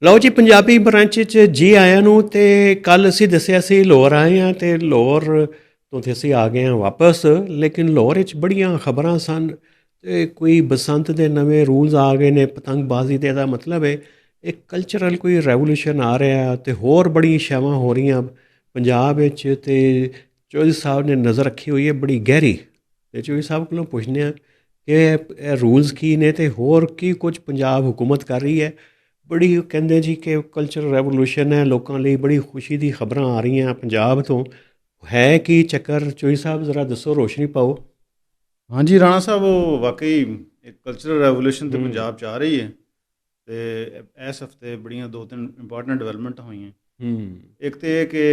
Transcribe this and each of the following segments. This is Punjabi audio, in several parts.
ਲਓ ਜੀ, ਪੰਜਾਬੀ ਬ੍ਰਾਂਚ 'ਚ ਜੀ ਆਇਆਂ ਨੂੰ। ਅਤੇ ਕੱਲ੍ਹ ਅਸੀਂ ਦੱਸਿਆ ਸੀ ਲਾਹੌਰ ਆਏ ਹਾਂ, ਅਤੇ ਲਾਹੌਰ ਤੋਂ ਤੇ ਅਸੀਂ ਆ ਗਏ ਹਾਂ ਵਾਪਸ। ਲੇਕਿਨ ਲਾਹੌਰ ਵਿੱਚ ਬੜੀਆਂ ਖਬਰਾਂ ਸਨ, ਅਤੇ ਕੋਈ ਬਸੰਤ ਦੇ ਨਵੇਂ ਰੂਲਸ ਆ ਗਏ ਨੇ ਪਤੰਗਬਾਜ਼ੀ ਦੇ। ਇਹਦਾ ਮਤਲਬ ਹੈ ਇੱਕ ਕਲਚਰਲ ਕੋਈ ਰੈਵੋਲੂਸ਼ਨ ਆ ਰਿਹਾ, ਅਤੇ ਹੋਰ ਬੜੀ ਸ਼ੈਵਾਂ ਹੋ ਰਹੀਆਂ ਪੰਜਾਬ ਵਿੱਚ। ਅਤੇ ਚੌਧਰੀ ਸਾਹਿਬ ਨੇ ਨਜ਼ਰ ਰੱਖੀ ਹੋਈ ਹੈ ਬੜੀ ਗਹਿਰੀ। ਅਤੇ ਚੌਧਰੀ ਸਾਹਿਬ ਕੋਲੋਂ ਪੁੱਛਦੇ ਹਾਂ ਕਿ ਇਹ ਰੂਲਸ ਕੀ ਨੇ, ਅਤੇ ਹੋਰ ਕੀ ਕੁਝ ਪੰਜਾਬ ਹੁਕੂਮਤ ਕਰ ਰਹੀ ਹੈ। ਬੜੀ ਕਹਿੰਦੇ ਜੀ ਕਿ ਕਲਚਰਲ ਰੈਵੋਲੂਸ਼ਨ ਹੈ, ਲੋਕਾਂ ਲਈ ਬੜੀ ਖੁਸ਼ੀ ਦੀ ਖਬਰਾਂ ਆ ਰਹੀਆਂ ਪੰਜਾਬ ਤੋਂ। ਹੈ ਕੀ ਚੱਕਰ ਚੌਧਰੀ ਸਾਹਿਬ, ਜ਼ਰਾ ਦੱਸੋ, ਰੋਸ਼ਨੀ ਪਾਓ। ਹਾਂਜੀ ਰਾਣਾ ਸਾਹਿਬ, ਉਹ ਵਾਕਈ ਇੱਕ ਕਲਚਰਲ ਰੈਵੋਲੂਸ਼ਨ ਤੇ ਪੰਜਾਬ 'ਚ ਆ ਰਹੀ ਹੈ। ਅਤੇ ਇਸ ਹਫਤੇ ਬੜੀਆਂ 2-3 ਇੰਪੋਰਟੈਂਟ ਡਿਵੈਲਪਮੈਂਟ ਹੋਈਆਂ। ਇੱਕ ਤਾਂ ਇਹ ਕਿ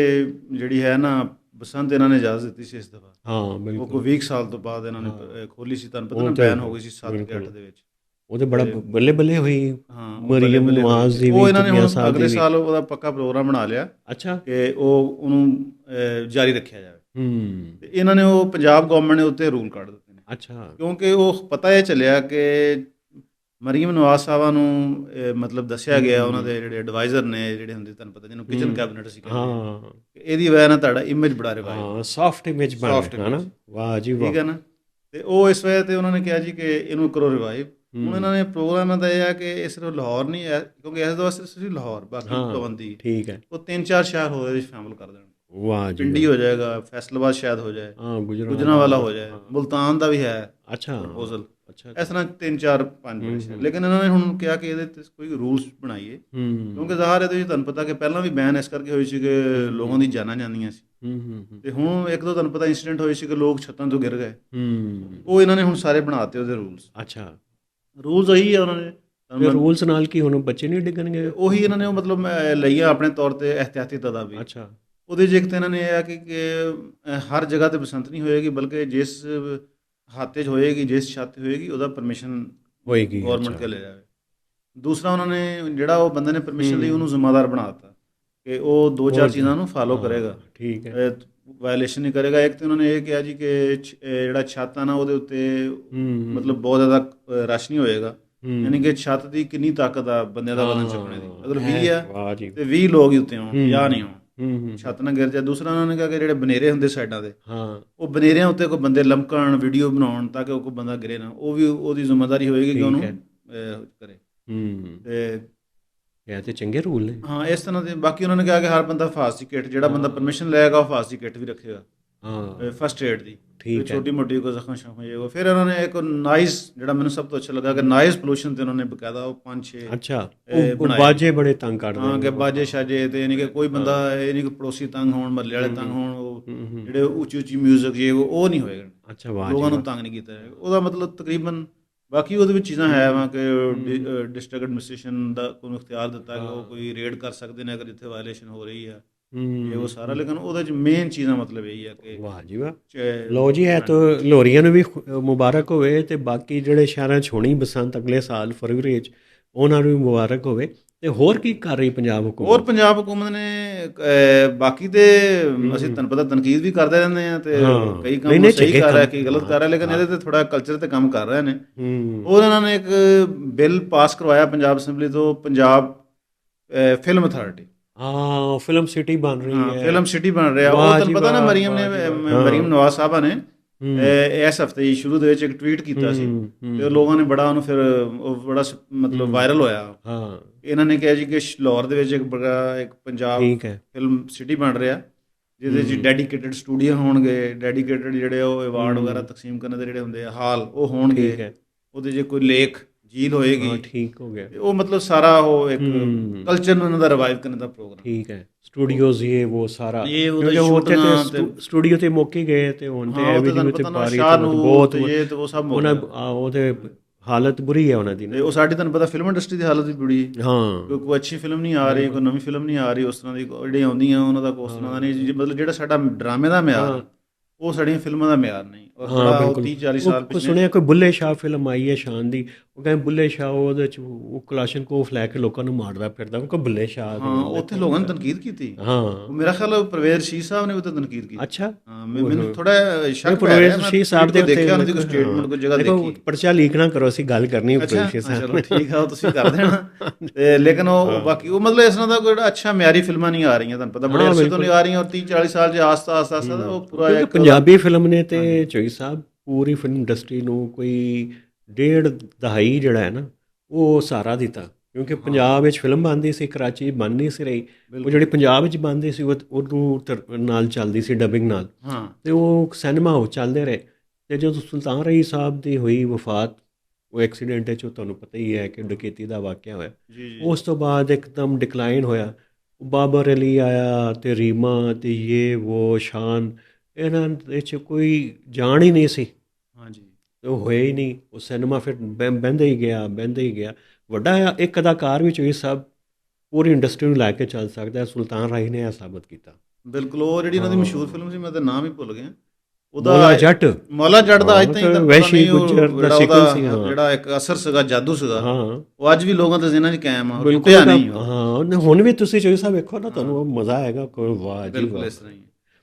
ਜਿਹੜੀ ਹੈ ਨਾ ਬਸੰਤ, ਇਹਨਾਂ ਨੇ ਇਜਾਜ਼ਤ ਦਿੱਤੀ ਸੀ ਇਸ ਦਫਾ। ਹਾਂ ਉਹ ਬਿਲਕੁਲ। ਕੋਈ 20 ਸਾਲ ਤੋਂ ਬਾਅਦ ਇਹਨਾਂ ਨੇ ਖੋਲ੍ਹੀ ਸੀ। ਤੁਹਾਨੂੰ ਪਤਾ ਉਹ ਨਾ, ਤੇ ਬੈਨ ਹੋ ਗਈ ਸੀ 7 ਕੇ 8 ਦੇ ਵਿੱਚ। ਉਹ ਤੇ ਬੜਾ ਤੇ ਬੱਲੇ ਬੱਲੇ ਹੋਈ। ਹਾਂ, ਉਹ ਬੱਲੇ ਮਰੀਮ ਬੱਲੇ ਹੋਈ ਨਵਾਜ਼ ਤੇ ਦੀ ਉਹ ਵੀ, ਇਹਨਾਂ ਨੇ ਚੁਗਿਆ ਹੁਣ ਸਾਹਿਬ ਦੀ ਅਗਲੇ ਵੀ। ਸਾਲ ਉਹਦਾ ਪੱਕਾ ਪ੍ਰੋਗਰਾਮ ਬਣਾ ਲਿਆ ਅੱਛਾ। ਕਿ ਉਹਨੂੰ ਜਾਰੀ ਰੱਖਿਆ ਜਾਵੇ। ਹੂੰ। ਤੇ ਇਹਨਾਂ ਨੇ ਉਹ ਪੰਜਾਬ ਗੌਰਮੈਂਟ ਨੇ ਉੱਤੇ ਰੂਲ ਕੱਢ ਦਿੱਤੇ ਨੇ, ਅੱਛਾ। ਕਿਉਂਕਿ ਉਹ ਪਤਾ ਇਹ ਚੱਲਿਆ ਕਿ ਮਰੀਮ ਨਵਾਜ਼ ਸਾਹਿਬਾਂ ਨੂੰ ਮਤਲਬ ਦੱਸਿਆ ਗਿਆ, ਉਹਨਾਂ ਦੇ ਜਿਹੜੇ ਐਡਵਾਈਜ਼ਰ ਨੇ, ਜਿਹੜੇ ਹੁੰਦੇ ਤੁਹਾਨੂੰ ਪਤਾ, ਜਿਹਨੂੰ ਕਿਚਨ ਕੈਬਨਿਟ ਅਸੀਂ ਕਹਿੰਦੇ ਹਾਂ, ਹਾਂ ਕਿ ਇਹਦੀ ਵਜ੍ਹਾ ਨਾਲ ਤੁਹਾਡਾ ਇਮੇਜ ਬੜਾ ਰਿਵਾਈਵ ਹਾਂ, ਹੋਇਆ, ਸੌਫਟ ਇਮੇਜ ਬਣ ਸੌਫਟ ਰਿਹਾ ਹੈ ਨਾ। ਇਮੇਜ। ਵਾਹ ਜੀ ਵਾਹ। ਠੀਕ ਹੈ ਨਾ। ਤੇ ਉਹ ਇਸ ਵਜ੍ਹਾ 'ਤੇ ਉਹਨਾਂ ਨੇ ਕਿਹਾ ਜੀ ਕਿ ਇਹਨੂੰ ਕਰੋ ਰਿਵਾਈਵ। ਹੁਣ ਇਹਨਾਂ ਨੇ ਪ੍ਰੋਗਰਾਮਾਂ ਦਾ ਇਹ ਹੈ ਕਿ ਇਹ ਸਿਰਫ ਲਾਹੌਰ ਨਹੀਂ ਹੈ, ਕਿਉਂਕਿ ਇਸ ਵਾਸਤੇ ਸਿਰਫ ਲਾਹੌਰ, ਬਾਕੀ ਹਾਂ ਪਾਬੰਦੀ ਠੀਕ ਹੈ। ਉਹ 3-4 ਸ਼ਹਿਰ ਹੋਰ ਇਹਦੇ 'ਚ ਸ਼ਾਮਿਲ ਕਰ ਦੇਣ। ਵਾਹ ਜੀ ਪਿੰਡੀ ਵਾਹ। ਹੋ ਜਾਏਗਾ, ਫੈਸਲਾਬਾਦ ਸ਼ਾਇਦ ਹੋ ਜਾਏ, ਹਾਂ, ਗੁਜਰਾਂਵਾਲਾ ਹੋ ਜਾਏ, ਹਾਂ। ਮੁਲਤਾਨ ਦਾ ਵੀ ਹੈ ਅੱਛਾ ਪ੍ਰਪੋਜ਼ਲ। ਅੱਛਾ। ਇਸ ਤਰ੍ਹਾਂ 3-4-5 ਬੜੇ ਸ਼ਹਿਰ। ਲੇਕਿਨ ਇਹਨਾਂ ਨੇ ਹੁਣ ਕਿਹਾ ਕਿ ਇਹਦੇ 'ਤੇ ਕੋਈ ਰੂਲਸ ਬਣਾਈਏ, ਕਿਉਂਕਿ ਜ਼ਾਹਰ ਇਹਦੇ ਵਿੱਚ ਤੁਹਾਨੂੰ ਪਤਾ ਕਿ ਪਹਿਲਾਂ ਵੀ ਬੈਨ ਇਸ ਕਰਕੇ ਹੋਈ ਸੀ ਕਿ ਲੋਕਾਂ ਦੀ ਜਾਨਾਂ ਜਾਂਦੀਆਂ ਸੀ। ਤੇ ਹੁਣ ਇੱਕ ਦੋ ਤੁਹਾਨੂੰ ਪਤਾ ਇੰਸੀਡੈਂਟ ਹੋਏ ਸੀ ਕਿ ਲੋਕ ਛੱਤਾਂ ਤੋਂ ਗਿਰ ਗਏ। ਉਹ ਇਹਨਾਂ ਨੇ ਹੁਣ ਸਾਰੇ ਬਣਾਤੇ ਉਹਦੇ ਰੂਲਸ। ਅੱਛਾ। ਰੂਲਸ ਉਹੀ ਹੈ ਉਹਨਾਂ ਨੇ। ਫਿਰ ਰੂਲਸ ਨਾਲ ਕੀ ਹੁਣ ਬੱਚੇ ਨਹੀਂ ਡਿੱਗਣਗੇ? ਉਹੀ ਇਹਨਾਂ ਨੇ ਉਹ ਮਤਲਬ ਲਈਆਂ ਆਪਣੇ ਤੌਰ 'ਤੇ ਇਹਤਿਆਤੀ ਤਦਾਬੀਰ। ਅੱਛਾ। ਉਹਦੇ 'ਚ ਇੱਕ ਤਾਂ ਇਹਨਾਂ ਨੇ ਇਹ ਆ ਕਿ ਹਰ ਜਗ੍ਹਾ 'ਤੇ ਬਸੰਤ ਨਹੀਂ ਹੋਏਗੀ, ਬਲਕਿ ਜਿਸ ਹਾਤੇ 'ਚ ਹੋਏਗੀ, ਜਿਸ ਛੱਤ 'ਤੇ ਹੋਏਗੀ, ਉਹਦਾ ਪਰਮਿਸ਼ਨ ਹੋਏਗੀ। ਗੌਰਮੈਂਟ ਕੇ ਲੈ ਜਾਵੇ। ਦੂਸਰਾ, ਉਹਨਾਂ ਨੇ ਜਿਹੜਾ ਉਹ ਬੰਦੇ ਨੇ ਪਰਮਿਸ਼ਨ ਲਈ, ਉਹਨੂੰ ਜ਼ਿੰਮੇਵਾਰ ਬਣਾ ਦਿੱਤਾ ਕਿ ਉਹ 2-4 ਚੀਜ਼ਾਂ ਨੂੰ ਫਾਲੋ ਕਰੇਗਾ, ਠੀਕ ਹੈ। ਵਾਇਲੇਸ਼ਨ ਨਹੀਂ ਕਰੇਗਾ। ਇੱਕ ਤਾਂ ਉਹਨਾਂ ਨੇ ਇਹ ਕਿਹਾ ਜੀ ਕਿ ਜਿਹੜਾ ਛੱਤ ਆ ਨਾ, ਉਹਦੇ ਉੱਤੇ ਮਤਲਬ ਬਹੁਤ ਜ਼ਿਆਦਾ ਰਸ਼ ਨਹੀਂ ਹੋਏਗਾ। ਯਾਨੀ ਕਿ ਛੱਤ ਦੀ ਕਿੰਨੀ ਤਾਕਤ ਆ ਬੰਦਿਆਂ ਦਾ ਵਜ਼ਨ ਚੁੱਕਣੇ ਦੀ, ਅਗਰ 20 ਆ ਤੇ 20 ਲੋਕ ਹੀ ਉੱਤੇ ਆਉਣ, 50 ਨਹੀਂ ਆਉਣ, ਛੱਤ ਨਾ ਗਿਰ ਜਾਏ। ਦੂਸਰਾ, ਉਹਨਾਂ ਨੇ ਕਿਹਾ ਕਿ ਜਿਹੜੇ ਬਨੇਰੇ ਹੁੰਦੇ ਸਾਈਡਾਂ ਦੇ, ਉਹ ਬਨੇਰਿਆਂ ਉੱਤੇ ਕੋਈ ਬੰਦੇ ਲਮਕਣ, ਵੀਡੀਓ ਬਣਾਉਣ ਤਾਂ ਕਿ ਉਹ ਕੋਈ ਬੰਦਾ ਗਿਰੇ ਨਾ। ਉਹ ਵੀ ਉਹਦੀ ਜ਼ਿੰਮੇਵਾਰੀ ਹੋਏਗੀ ਕਿ ਉਹਨੂੰ ਕਰੇ। ਤੇ ਇਹ ਤੇ ਚੰਗੇ ਰੂਲ ਨੇ। ਹਾਂ, ਇਸ ਤਰ੍ਹਾਂ ਦੇ। ਬਾਕੀ ਉਹਨਾਂ ਨੇ ਕਿਹਾ ਕਿ ਹਰ ਬੰਦਾ ਫਾਸਟ ਦੀ ਕਿੱਟ, ਜਿਹੜਾ ਬੰਦਾ ਪਰਮਿਸ਼ਨ ਲਏਗਾ ਉਹ ਫਾਸਟ ਦੀ ਕਿੱਟ ਵੀ ਰੱਖੇਗਾ, ਫਸਟ ਏਡ ਦੀ, ਛੋਟੀ ਮੋਟੀ ਕੋਈ ਜ਼ਖਮ ਸ਼ਖਮ ਹੋ ਜਾਏਗਾ। ਫਿਰ ਉਹਨਾਂ ਨੇ ਇੱਕ ਨਾਈਜ਼, ਜਿਹੜਾ ਮੈਨੂੰ ਸਭ ਤੋਂ ਅੱਛਾ ਲੱਗਾ, ਕਿ ਨਾਈਜ਼ ਪੋਲੂਸ਼ਨ 'ਤੇ ਉਹਨਾਂ ਨੇ ਬਕਾਇਦਾ ਉਹ 5-6 ਬਾਜੇ ਬੜੇ ਤੰਗ ਕਰਦੇ। ਹਾਂ, ਕਿ ਬਾਜੇ ਸ਼ਾਜੇ ਤੇ, ਯਾਨੀ ਕਿ ਕੋਈ ਬੰਦਾ ਇਹ ਨਹੀਂ ਕਿ ਪੜੋਸੀ ਤੰਗ ਹੋਣ, ਮਹੱਲੇ ਵਾਲੇ ਤੰਗ ਹੋਣ, ਉਹ ਜਿਹੜੇ ਉੱਚੀ ਉੱਚੀ ਮਿਊਜ਼ਿਕ ਜੇ ਉਹ ਨਹੀਂ ਹੋਏਗਾ। ਅੱਛਾ। ਵਾਹ। ਲੋਕਾਂ ਨੂੰ ਤੰਗ ਨਹੀਂ ਕੀਤਾ ਜਾਏਗਾ। ਉਹਦਾ ਮਤਲਬ ਤਕਰੀਬਨ ਬਾਕੀ ਉਹਦੇ ਵਿੱਚ ਚੀਜ਼ਾਂ ਹੈ ਵਾ ਕਿ ਡਿਸਟ੍ਰਿਕਟ ਐਡਮਿਨਿਸਟ੍ਰੇਸ਼ਨ ਦਾ ਕੋਈ ਇਖਤਿਆਰ ਦਿੱਤਾ ਕਿ ਉਹ ਕੋਈ ਰੇਡ ਕਰ ਸਕਦੇ ਨੇ ਅਗਰ ਜਿੱਥੇ ਵਾਇਲੇਸ਼ਨ ਹੋ ਰਹੀ ਆ, ਇਹ ਉਹ ਸਾਰਾ। ਲੇਕਿਨ ਉਹਦੇ 'ਚ ਮੇਨ ਚੀਜ਼ਾਂ ਮਤਲਬ ਇਹੀ ਆ ਕਿ ਵਾਹ ਜੀ ਵਾਹ। ਲਓ ਜੀ, ਇਹ ਤਾਂ ਲੋਰੀਆਂ ਨੂੰ ਵੀ ਮੁਬਾਰਕ ਹੋਵੇ, ਅਤੇ ਬਾਕੀ ਜਿਹੜੇ ਸ਼ਹਿਰਾਂ 'ਚ ਹੋਣੀ ਬਸੰਤ ਅਗਲੇ ਸਾਲ ਫਰਵਰੀ 'ਚ, ਉਹਨਾਂ ਨੂੰ ਵੀ ਮੁਬਾਰਕ ਹੋਵੇ। ਅਤੇ ਹੋਰ ਕੀ ਕਰ ਰਹੀ ਪੰਜਾਬ ਹੁਕੂਮਤ? ਹੋਰ ਪੰਜਾਬ ਹੁਕੂਮਤ ਨੇ ਬਾਕੀ ਤੇ ਅਸੀਂ ਤੁਹਾਨੂੰ ਪਤਾ ਤਨਕੀਦ ਵੀ ਕਰਦੇ ਰਹਿੰਦੇ ਹਾਂ, ਤੇ ਕਈ ਕੰਮ ਸਹੀ ਕਰ ਰਿਹਾ, ਕਈ ਗਲਤ ਕਰ ਰਿਹਾ, ਲੇਕਿਨ ਇਹਦੇ ਤੇ ਥੋੜਾ ਕਲਚਰ ਤੇ ਕੰਮ ਕਰ ਰਹੇ ਨੇ। ਉਹ ਇਹਨਾਂ ਨੇ ਇੱਕ ਬਿੱਲ ਪਾਸ ਕਰਵਾਇਆ ਪੰਜਾਬ ਅਸੈਂਬਲੀ ਤੋਂ, ਪੰਜਾਬ ਫਿਲਮ ਅਥਾਰਟੀ। ਹਾਂ, ਫਿਲਮ ਸਿਟੀ ਬਣ ਰਹੀ ਹੈ। ਫਿਲਮ ਸਿਟੀ ਬਣ ਰਿਹਾ। ਉਹ ਤੁਹਾਨੂੰ ਪਤਾ ਨਾ, ਮਰੀਮ ਨਵਾਜ਼ ਸਾਹਿਬਾ ਨੇ ਇਸ ਹਫਤੇ ਹੀ ਸ਼ੁਰੂ ਦੇ ਵਿੱਚ ਇੱਕ ਟਵੀਟ ਕੀਤਾ ਸੀ, ਤੇ ਲੋਕਾਂ ਨੇ ਬੜਾ ਉਹਨੂੰ ਫਿਰ ਉਹ ਬੜਾ ਮਤਲਬ ਵਾਇਰਲ ਹੋਇਆ। ਇਹਨਾਂ ਨੇ ਕਿਹਾ ਜੀ ਕਿ ਲਾਹੌਰ ਦੇ ਵਿੱਚ ਇੱਕ ਪੰਜਾਬ ਫਿਲਮ ਸਿਟੀ ਬਣ ਰਿਹਾ, ਜਿਹਦੇ 'ਚ ਡੈਡੀਕੇਟਡ ਸਟੂਡੀਓ ਹੋਣਗੇ, ਡੈਡੀਕੇਟਡ ਜਿਹੜੇ ਉਹ ਅਵਾਰਡ ਵਗੈਰਾ ਤਕਸੀਮ ਕਰਨ ਦੇ ਜਿਹੜੇ ਹੁੰਦੇ ਆ ਹਾਲ, ਉਹ ਹੋਣਗੇ। ਉਹਦੇ 'ਚ ਕੋਈ ਲੇਕ ਝੀਲ ਹੋਏਗੀ। ਠੀਕ ਹੋ ਗਿਆ। ਉਹ ਮਤਲਬ ਸਾਰਾ ਉਹ ਇੱਕ ਕਲਚਰ ਨੂੰ ਇਹਨਾਂ ਦਾ ਰਿਵਾਈਵ ਕਰਨ ਦਾ ਪ੍ਰੋਗਰਾਮ। ਠੀਕ ਹੈ। ਸਟੂਡੀਓਜ਼ ਇਹ ਉਹ ਸਾਰਾ, ਸਟੂਡੀਓ ਤੇ ਮੌਕੇ ਗਏ, ਤੇ ਹੁਣ ਤੇ ਬਹੁਤ ਸਭ ਉਹ ਤੇ ਹਾਲਤ ਬੁਰੀ ਹੈ ਉਹਨਾਂ ਦੀ। ਉਹ ਸਾਡੀ ਤੁਹਾਨੂੰ ਪਤਾ ਫਿਲਮ ਇੰਡਸਟਰੀ ਦੀ ਹਾਲਤ ਵੀ ਬੁਰੀ ਹੈ। ਹਾਂ, ਕੋਈ ਅੱਛੀ ਫਿਲਮ ਨਹੀਂ ਆ ਰਹੀ, ਕੋਈ ਨਵੀਂ ਫਿਲਮ ਨਹੀਂ ਆ ਰਹੀ ਉਸ ਤਰ੍ਹਾਂ ਦੀ। ਜਿਹੜੀਆਂ ਆਉਂਦੀਆਂ ਉਹਨਾਂ ਦਾ ਉਸ ਤਰ੍ਹਾਂ ਦਾ ਨਹੀਂ, ਮਤਲਬ ਜਿਹੜਾ ਸਾਡਾ ਡਰਾਮੇ ਦਾ ਮਿਆਰ ਉਹ ਸਾਡੀਆਂ ਫਿਲਮਾਂ ਦਾ ਮਿਆਰ ਨਹੀਂ। ਔਰ ਹਾਂ ਬੜਾ ਉਹ ਬਿਲਕੁਲ। 30-40 ਉਹ ਸਾਲ ਕੋ ਪਿਛਲੇ। ਸੁਣਿਆ ਕੋਈ ਬੁੱਲੇ ਸ਼ਾਹ ਫਿਲਮ ਆਈ ਹੈ ਸ਼ਾਨ ਦੀ, ਉਹ ਕਹਿੰਦੇ ਬੁੱਲੇ ਸ਼ਾਹ ਉਹਦੇ 'ਚ ਉਹ ਕਲਾਸ਼ਨਕੋਫ ਲੈ ਕੇ ਲੋਕਾਂ ਨੂੰ ਮਾਰਦਾ ਫਿਰਦਾ, ਉਹ ਕਹਿੰਦਾ ਬੁੱਲੇ ਸ਼ਾਹ ਹਾਂ, ਉੱਥੇ ਲੋਕਾਂ ਨੇ ਤਨਕੀਦ ਕੀਤੀ। ਹਾਂ। ਉਹ ਮੇਰਾ ਖਿਆਲ ਪਰਵੇਜ਼ ਰਸ਼ੀਦ ਸਾਹਿਬ ਨੇ ਵੀ ਤਾਂ ਤਨਕੀਦ ਕੀਤੀ। ਅੱਛਾ। ਹਾਂ, ਮੈਨੂੰ ਥੋੜਾ ਸ਼ੱਕ ਪੈ ਪਰਵੇਜ਼ ਰਿਹਾ, ਮੈਂ ਰਸ਼ੀਦ ਸਾਹਿਬ ਦੇ ਉੱਤੇ ਦੇਖਿਆ ਉਹਨਾਂ ਦੀ ਕੋਈ ਸਟੇਟਮੈਂਟ ਕੋਈ ਜਗ੍ਹਾ ਦੇਖੋ, ਦੇਖੀ। ਪਰਚਾ ਲੀਕ ਨਾ ਕਰੋ, ਅਸੀਂ ਗੱਲ ਕਰਨੀ ਅੱਛਾ, ਪਰਵੇਜ਼ ਹਾਂ, ਸਾਹਿਬ ਚਲੋ ਠੀਕ ਆ, ਉਹ ਤੁਸੀਂ ਕਰ ਦੇਣਾ। ਤੇ ਲੇਕਿਨ ਉਹ ਬਾਕੀ ਉਹ ਮਤਲਬ ਇਸ ਤਰ੍ਹਾਂ ਦਾ ਕੋਈ ਅੱਛਾ ਮਿਆਰੀ ਫਿਲਮਾਂ ਨਹੀਂ ਆ ਰਹੀਆਂ, ਤੁਹਾਨੂੰ ਪਤਾ ਬੜੇ ਅਰਸੇ ਤੋਂ ਨਹੀਂ ਆ ਰਹੀਆਂ, ਔਰ 30-40 ਸਾਲ 'ਚ ਆਸਤਾ ਉਹ ਪੂਰਾ ਕਿਉਂਕਿ ਇੱਕ ਪੰਜਾਬੀ ਫਿਲਮ ਨੇ ਤੇ ਚੋਈ ਸਾਹਿਬ ਪੂਰੀ ਫਿਲਮ ਇੰਡਸਟਰੀ ਨੂੰ ਕੋਈ ਡੇਢ ਦਹਾਈ ਜਿਹੜਾ ਹੈ ਨਾ ਉਹ ਸਹਾਰਾ ਦਿੱਤਾ। ਕਿਉਂਕਿ ਪੰਜਾਬ ਵਿੱਚ ਫਿਲਮ ਬਣਦੀ ਸੀ, ਕਰਾਚੀ 'ਚ ਬਣ ਨਹੀਂ ਸੀ ਰਹੀ, ਉਹ ਜਿਹੜੀ ਪੰਜਾਬ ਵਿੱਚ ਬਣਦੀ ਸੀ ਉਹਨੂੰ ਨਾਲ ਚੱਲਦੀ ਸੀ ਡਬਿੰਗ ਨਾਲ। ਹਾਂ। ਅਤੇ ਉਹ ਸਿਨੇਮਾ ਉਹ ਚੱਲਦੇ ਰਹੇ। ਅਤੇ ਜਦੋਂ ਸੁਲਤਾਨ ਰਈ ਸਾਹਿਬ ਦੀ ਹੋਈ ਵਫਾਤ, ਉਹ ਐਕਸੀਡੈਂਟ 'ਚ, ਤੁਹਾਨੂੰ ਪਤਾ ਹੀ ਹੈ ਕਿ ਡਕੈਤੀ ਦਾ ਵਾਕਿਆ ਹੋਇਆ, ਉਸ ਤੋਂ ਬਾਅਦ ਇੱਕਦਮ ਡਿਕਲਾਈਨ ਹੋਇਆ। ਬਾਬਰ ਅਲੀ ਆਇਆ ਅਤੇ ਰੀਮਾ ਅਤੇ ਯੇ ਵੋ ਸ਼ਾਨ, ਇਹਨਾਂ ਵਿੱਚ ਕੋਈ ਜਾਣ ਹੀ ਨਹੀਂ ਸੀ। ਹਾਂਜੀ। ਉਹ ਹੋਇਆ ਹੀ ਨਹੀਂ। ਉਹ ਸਿਨੇਮਾ ਫਿਰ ਬਹਿੰਦਾ ਹੀ ਗਿਆ। ਵੱਡਾ ਇੱਕ ਅਦਾਕਾਰ ਵਿੱਚ ਇਹ ਸਭ ਪੂਰੀ ਇੰਡਸਟਰੀ ਨੂੰ ਲੈ ਕੇ ਚੱਲ ਸਕਦਾ। ਸੁਲਤਾਨ ਰਾਈ ਨੇ ਇਹ ਸਾਬਤ ਕੀਤਾ। ਬਿਲਕੁਲ। ਉਹ ਜਿਹੜੀ ਉਹਨਾਂ ਦੀ ਮਸ਼ਹੂਰ ਫਿਲਮ ਸੀ, ਮੈਂ ਤਾਂ ਨਾਮ ਹੀ ਭੁੱਲ ਗਿਆ, ਮੌਲਾ ਜੱਟ ਦਾ ਅੱਜ ਤਾਈਂ ਵੈਸ਼ੀ ਗੁੱਜਰ ਦਾ ਸਿਕਲ ਸੀ। ਜਿਹੜਾ ਇੱਕ ਅਸਰ ਸੀਗਾ, ਜਾਦੂ ਸੀਗਾ, ਹਾਂ, ਉਹ ਅੱਜ ਵੀ ਲੋਕਾਂ ਦੇ ਜ਼ਿਹਨਾਂ 'ਚ ਕਾਇਮ ਆ, ਬਿਲਕੁਲ ਨਹੀਂ। ਹਾਂ, ਹੁਣ ਵੀ ਤੁਸੀਂ ਚੋਈ ਸਾਹਿਬ ਵੇਖੋ ਨਾ, ਤੁਹਾਨੂੰ ਉਹ ਮਜ਼ਾ ਆਏਗਾ। ਕੋਈ ਵਾਹ ਜੀ, ਬਿਲਕੁਲ ਇਸ ਤਰ੍ਹਾਂ ਹੀ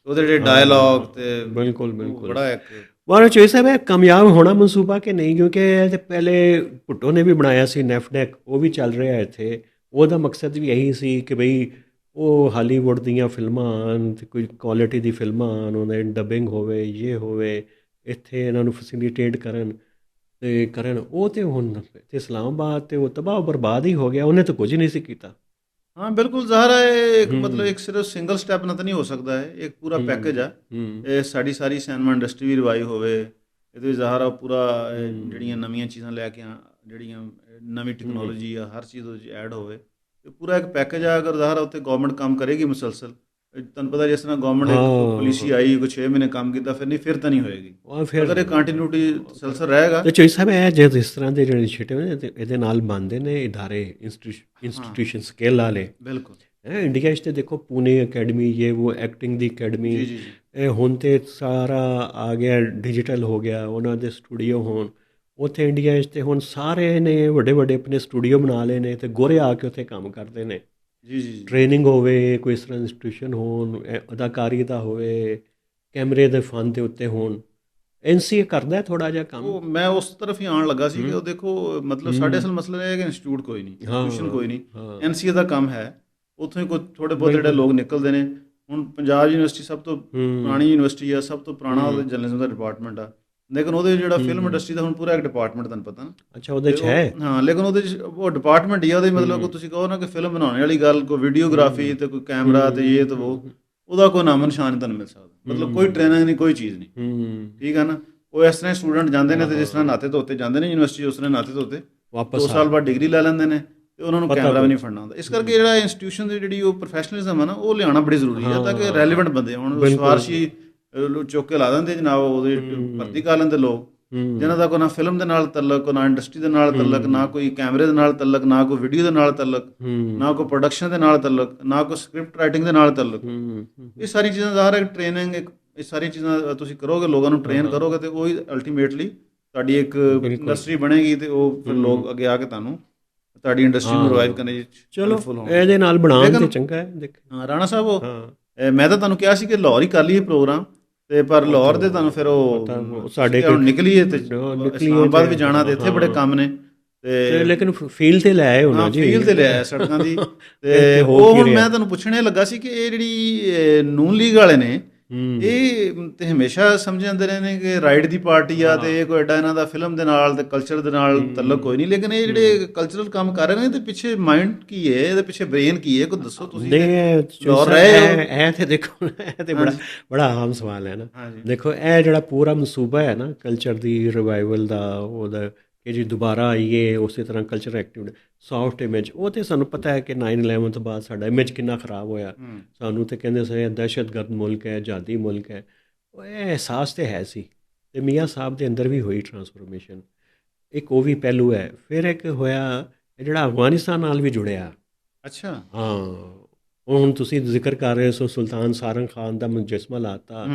ਉਹਦੇ ਜਿਹੜੇ ਡਾਇਲੌਗ ਤੇ ਬਿਲਕੁਲ ਬੜਾ ਇੱਕ ਵਾਰ ਚੋਈ ਸਾਹਿਬ ਇਹ ਕਾਮਯਾਬ ਹੋਣਾ ਮਨਸੂਬਾ ਕਿ ਨਹੀਂ? ਕਿਉਂਕਿ ਇਹ ਤਾਂ ਪਹਿਲੇ ਭੁੱਟੋ ਨੇ ਵੀ ਬਣਾਇਆ ਸੀ ਨੈਫਡੈਕ, ਉਹ ਵੀ ਚੱਲ ਰਿਹਾ ਇੱਥੇ। ਉਹਦਾ ਮਕਸਦ ਵੀ ਇਹੀ ਸੀ ਕਿ ਬਈ ਉਹ ਹਾਲੀਵੁੱਡ ਦੀਆਂ ਫਿਲਮਾਂ ਆਉਣ ਅਤੇ ਕੋਈ ਕੁਆਲਿਟੀ ਦੀ ਫਿਲਮਾਂ ਆਉਣ, ਉਹਨਾਂ ਦੀ ਡਬਿੰਗ ਹੋਵੇ, ਇਹ ਹੋਵੇ, ਇੱਥੇ ਇਹਨਾਂ ਨੂੰ ਫੈਸਿਲੀਟੇਟ ਕਰਨ। ਉਹ ਤਾਂ ਹੁਣ ਇੱਥੇ ਇਸਲਾਮਾਬਾਦ ਤੇ ਉਹ ਤਬਾਹ ਬਰਬਾਦ ਹੀ ਹੋ ਗਿਆ, ਉਹਨੇ ਤਾਂ ਕੁਝ ਨਹੀਂ ਸੀ ਕੀਤਾ। ਹਾਂ ਬਿਲਕੁਲ, ਜ਼ਾਹਰ ਹੈ ਇੱਕ ਮਤਲਬ ਇੱਕ ਸਿਰਫ ਸਿੰਗਲ ਸਟੈਪ ਨਾਲ ਤਾਂ ਨਹੀਂ ਹੋ ਸਕਦਾ ਹੈ, ਇੱਕ ਪੂਰਾ ਪੈਕੇਜ ਆ। ਇਹ ਸਾਡੀ ਸਾਰੀ ਸਿਨੇਮਾ ਇੰਡਸਟਰੀ ਵੀ ਰਿਵਾਈਵ ਹੋਵੇ, ਇਹਦੇ ਵਿੱਚ ਜ਼ਾਹਰ ਆ ਪੂਰਾ ਜਿਹੜੀਆਂ ਨਵੀਆਂ ਚੀਜ਼ਾਂ ਲੈ ਕੇ ਜਿਹੜੀਆਂ ਨਵੀਂ ਟੈਕਨੋਲੋਜੀ ਆ, ਹਰ ਚੀਜ਼ ਉਹਦੇ 'ਚ ਐਡ ਹੋਵੇ, ਇਹ ਪੂਰਾ ਇੱਕ ਪੈਕੇਜ ਆ। ਅਗਰ ਜ਼ਾਹਰ ਉੱਥੇ ਗੌਰਮੈਂਟ ਕੰਮ ਕਰੇਗੀ ਮੁਸਲਸਲ, ਤੁਹਾਨੂੰ ਪਤਾ ਜਿਸ ਤਰ੍ਹਾਂ ਗੌਰਮੈਂਟ ਇੱਕ ਪਾਲਿਸੀ ਆਈ, ਕੋਈ 6 ਮਹੀਨੇ ਕੰਮ ਕੀਤਾ, ਫਿਰ ਤਾਂ ਨਹੀਂ ਹੋਏਗੀ। ਅਗਰ ਇਹ ਕੰਟੀਨਿਊਟੀ ਮੁਸਲਸਲ ਰਹੇਗਾ ਤੇ ਚੋਈ ਸਾਹਿਬ ਇਹ ਜਿਸ ਤਰ੍ਹਾਂ ਦੇ ਜਿਹੜੇ ਇਨੀਸ਼ੀਏਟਿਵ ਨੇ ਇਹਦੇ ਨਾਲ ਬਣਦੇ ਨੇ ਇਦਾਰੇ, ਇੰਸਟੀਟਿਊਸ਼ਨ ਸਕਿੱਲ ਵਾਲੇ। ਬਿਲਕੁਲ। ਇੰਡੀਆ 'ਚ ਤਾਂ ਦੇਖੋ ਪੂਨੇ ਅਕੈਡਮੀ, ਇਹ ਉਹ ਐਕਟਿੰਗ ਦੀ ਅਕੈਡਮੀ, ਇਹ ਹੁਣ ਤਾਂ ਸਾਰਾ ਆ ਗਿਆ, ਡਿਜੀਟਲ ਹੋ ਗਿਆ, ਉਹਨਾਂ ਦੇ ਸਟੂਡੀਓ ਹੋਣ। ਉੱਥੇ ਇੰਡੀਆ 'ਚ ਤਾਂ ਹੁਣ ਸਾਰੇ ਨੇ ਵੱਡੇ ਆਪਣੇ ਸਟੂਡੀਓ ਬਣਾ ਲਏ ਨੇ, ਅਤੇ ਗੋਰੇ ਆ ਕੇ ਉੱਥੇ ਕੰਮ ਕਰਦੇ ਨੇ। ਟ੍ਰੇਨਿੰਗ ਹੋਵੇ, ਕੋਈ ਇਸ ਤਰ੍ਹਾਂ ਇੰਸਟੀਟਿਊਸ਼ਨ ਹੋਣ, ਅਦਾਕਾਰੀ ਦਾ ਹੋਵੇ, ਕੈਮਰੇ ਦੇ ਫਨ ਦੇ ਉੱਤੇ ਹੋਣ। NCA ਕਰਦਾ ਥੋੜ੍ਹਾ ਜਿਹਾ ਕੰਮ। ਉਹ ਮੈਂ ਉਸ ਤਰਫ ਹੀ ਆਉਣ ਲੱਗਾ ਸੀ ਕਿ ਉਹ ਦੇਖੋ ਮਤਲਬ ਸਾਡੇ ਅਸਲ ਮਸਲਾ ਇਹ ਹੈ ਕਿ ਇੰਸਟੀਟਿਊਟ ਕੋਈ ਨਹੀਂ, ਇੰਸਟੀਟਿਊਸ਼ਨ ਕੋਈ ਨਹੀਂ, NCA ਦਾ ਕੰਮ ਹੈ। ਉੱਥੋਂ ਹੀ ਕੋਈ ਥੋੜ੍ਹੇ ਬਹੁਤ ਜਿਹੜੇ ਲੋਕ ਨਿਕਲਦੇ ਨੇ। ਹੁਣ ਪੰਜਾਬ ਯੂਨੀਵਰਸਿਟੀ ਸਭ ਤੋਂ ਪੁਰਾਣੀ ਯੂਨੀਵਰਸਿਟੀ ਆ, ਸਭ ਤੋਂ ਪੁਰਾਣਾ ਉਹਦੇ ਜਰਨਲਿਜ਼ਮ ਦਾ ਡਿਪਾਰਟਮੈਂਟ ਆ, ਲੇਕਿਨ ਉਹਦੇ ਜਿਹੜਾ ਫਿਲਮ ਇੰਡਸਟਰੀ ਦਾ ਹੁਣ ਪੂਰਾ ਇੱਕ ਡਿਪਾਰਟਮੈਂਟ, ਤੁਹਾਨੂੰ ਪਤਾ ਨਾ। ਅੱਛਾ, ਉਹਦੇ 'ਚ ਹੈ। ਹਾਂ, ਲੇਕਿਨ ਉਹਦੇ 'ਚ ਉਹ ਡਿਪਾਰਟਮੈਂਟ ਹੀ ਆ। ਉਹਦੇ ਮਤਲਬ ਤੁਸੀਂ ਕਹੋ ਨਾ ਕਿ ਫਿਲਮ ਬਣਾਉਣ ਵਾਲੀ ਗੱਲ, ਕੋਈ ਵੀਡੀਓਗ੍ਰਾਫੀ ਤੇ ਕੋਈ ਕੈਮਰਾ ਤੇ ਇਹ ਤੇ ਉਹਦਾ ਕੋਈ ਨਾਮੋ ਨਿਸ਼ਾਨ ਨਹੀਂ ਤੁਹਾਨੂੰ ਮਿਲ ਸਕਦਾ। ਮਤਲਬ ਕੋਈ ਟ੍ਰੇਨਿੰਗ ਨਹੀਂ, ਕੋਈ ਚੀਜ਼ ਨਹੀਂ, ਠੀਕ ਆ ਨਾ। ਉਹ ਇਸ ਤਰ੍ਹਾਂ ਸਟੂਡੈਂਟ ਜਾਂਦੇ ਨੇ ਤੇ ਜਿਸ ਤਰ੍ਹਾਂ ਨਾਤੇ ਧੋਤੇ ਜਾਂਦੇ ਨੇ ਯੂਨੀਵਰਸਿਟੀ, ਉਸ ਤਰ੍ਹਾਂ ਨਾਤੇ ਧੋਤੇ ਵਾਪਸ 2 ਸਾਲ ਬਾਅਦ ਡਿਗਰੀ ਲੈ ਲੈਂਦੇ ਨੇ, ਤੇ ਉਹਨਾਂ ਨੂੰ ਕੈਮਰਾ ਵੀ ਨਹੀਂ ਫੜਨਾ ਹੁੰਦਾ। ਇਸ ਕਰਕੇ ਜਿਹੜਾ ਇੰਸਟੀਟਿਊਸ਼ਨ ਦੀ ਜਿਹੜੀ ਉਹ ਪ੍ਰੋਫੈਸ਼ਨਲਿਜ਼ਮ ਹੈ ਨਾ, ਉਹ ਲਿਆਉਣਾ ਬੜੀ ਜ਼ਰੂਰੀ ਹੈ, ਤਾਂ ਕਿ ਰੈਲੀਵੈਂਟ ਬੰਦੇ ਹੁਣ ਸਿਫਾਰਸ਼ੀ ਚੁੱਕ ਕੇ ਲਾ ਦਿੰਦੇ ਜਨਾਬ, ਉਹਦੇ ਭਰਤੀ ਕਰ ਲੈਂਦੇ ਲੋਕ ਜਿਹਨਾਂ ਦਾ ਕੋਈ ਨਾ ਫਿਲਮ ਦੇ ਨਾਲ ਤਲਕ, ਨਾ ਇੰਡਸਟਰੀ ਦੇ ਨਾਲ ਤਲਕ, ਨਾ ਕੋਈ ਕੈਮਰੇ ਦੇ ਨਾਲ ਤਲਕ, ਨਾ ਕੋਈ ਵੀਡੀਓ ਦੇ ਨਾਲ ਤਲਕ, ਨਾ ਕੋਈ ਪ੍ਰੋਡਕਸ਼ਨ ਦੇ ਨਾਲ ਤਲਕ, ਨਾ ਕੋਈ ਸਕ੍ਰਿਪਟ ਰਾਈਟਿੰਗ ਦੇ ਨਾਲ ਤਲਕ। ਇਹ ਸਾਰੀ ਚੀਜ਼ਾਂ ਜ਼ਾਹਰ ਹੈ ਟ੍ਰੇਨਿੰਗ, ਇਹ ਸਾਰੀਆਂ ਚੀਜ਼ਾਂ ਤੁਸੀਂ ਕਰੋਗੇ, ਲੋਕਾਂ ਨੂੰ ਟ੍ਰੇਨ ਕਰੋਗੇ, ਤੇ ਉਹੀ ਅਲਟੀਮੇਟਲੀ ਤੁਹਾਡੀ ਇੱਕ ਇੰਡਸਟਰੀ ਬਣੇਗੀ, ਤੇ ਉਹ ਫਿਰ ਲੋਕ ਅੱਗੇ ਆ ਕੇ ਤੁਹਾਡੀ ਇੰਡਸਟਰੀ ਨੂੰ ਰਿਵਾਈਵ ਕਰਨੇ 'ਚ ਚਲੋ ਇਹਦੇ ਨਾਲ ਬਣਾਉਣ ਤੇ ਚੰਗਾ ਹੈ। ਦੇਖ ਰਾਣਾ ਸਾਹਿਬ, ਮੈਂ ਤਾਂ ਤੁਹਾਨੂੰ ਕਿਹਾ ਸੀ ਕਿ ਲਾਹੌਰ ਹੀ ਕਰ ਲਈਏ ਪ੍ਰੋਗਰਾਮ, ਤੇ ਪਰ ਲਾਹੌਰ ਦੇ ਤੁਹਾਨੂੰ ਫਿਰ ਉਹ ਸਾਡੇ ਹੁਣ ਨਿਕਲੀਏ ਤੇ ਇਸਲਾਮਾਬਾਦ ਵੀ ਜਾਣਾ, ਤੇ ਇੱਥੇ ਬੜੇ ਕੰਮ ਨੇ, ਤੇ ਲੇਕਿਨ ਫੀਲ ਤੇ ਲੈ ਆਏ ਹੋਣਾ ਜੀ, ਫੀਲ ਤੇ ਲੈ ਆਏ ਸੜਕਾਂ ਦੀ। ਤੇ ਉਹ ਹੁਣ ਮੈਂ ਤੁਹਾਨੂੰ ਪੁੱਛਣੇ ਲੱਗਾ ਸੀ ਕਿ ਇਹ ਜਿਹੜੀ ਨੂਨ ਲੀਗ ਵਾਲੇ ਨੇ, ਇਹ ਤੇ ਹਮੇਸ਼ਾ ਸਮਝ ਜਾਂਦੇ ਰਹੇ ਨੇ ਕਿ ਰਾਈਟ ਦੀ ਪਾਰਟੀ ਆ, ਤੇ ਇਹ ਕੋਈ ਐਡਾ ਇਹਨਾਂ ਦਾ ਫਿਲਮ ਦੇ ਨਾਲ ਤੇ ਕਲਚਰ ਦੇ ਨਾਲ ਤਲਕ ਕੋਈ ਨਹੀਂ। ਲੇਕਿਨ ਇਹ ਜਿਹੜੇ ਕਲਚਰਲ ਕੰਮ ਕਰ ਰਹੇ ਨੇ, ਤੇ ਪਿੱਛੇ ਮਾਈਂਡ ਕੀ ਹੈ, ਇਹਦੇ ਪਿੱਛੇ ਬ੍ਰੇਨ ਕੀ ਹੈ, ਕੋਈ ਦੱਸੋ ਤੁਸੀਂ। ਇਹ ਤੇ ਦੇਖੋ, ਇਹ ਤੇ ਬੜਾ ਆਮ ਸਵਾਲ ਹੈ ਨਾ। ਦੇਖੋ, ਇਹ ਜਿਹੜਾ ਪੂਰਾ ਮਨਸੂਬਾ ਹੈ ਨਾ ਕਲਚਰ ਦੀ ਰਿਵਾਈਵਲ ਦਾ, ਉਹਦਾ ਕਿ ਜੀ ਦੁਬਾਰਾ ਆਈਏ, ਉਸੇ ਤਰ੍ਹਾਂ ਕਲਚਰ ਐਕਟੀਵਿਟੀ, ਸੌਫਟ ਇਮੇਜ, ਉਹ ਤਾਂ ਸਾਨੂੰ ਪਤਾ ਹੈ ਕਿ 9/11 ਤੋਂ ਬਾਅਦ ਸਾਡਾ ਇਮੇਜ ਕਿੰਨਾ ਖਰਾਬ ਹੋਇਆ। ਸਾਨੂੰ ਤਾਂ ਕਹਿੰਦੇ ਸੀ ਦਹਿਸ਼ਤਗਰਦ ਮੁਲਕ ਹੈ, ਜਾਦੀ ਮੁਲਕ ਹੈ। ਉਹ ਇਹ ਅਹਿਸਾਸ ਤਾਂ ਹੈ ਸੀ, ਅਤੇ ਮੀਆਂ ਸਾਹਿਬ ਦੇ ਅੰਦਰ ਵੀ ਹੋਈ ਟਰਾਂਸਫੋਰਮੇਸ਼ਨ। ਇੱਕ ਉਹ ਵੀ ਪਹਿਲੂ ਹੈ। ਫਿਰ ਇੱਕ ਹੋਇਆ ਜਿਹੜਾ ਅਫਗਾਨਿਸਤਾਨ ਨਾਲ ਵੀ ਜੁੜਿਆ। ਅੱਛਾ। ਹਾਂ, ਹੁਣ ਤੁਸੀਂ ਜ਼ਿਕਰ ਕਰ ਰਹੇ ਸੋ ਸੁਲਤਾਨ ਸਾਰੰਗ ਖਾਨ ਦਾ ਮੁਜੱਸਮਾ ਲਾਤਾ।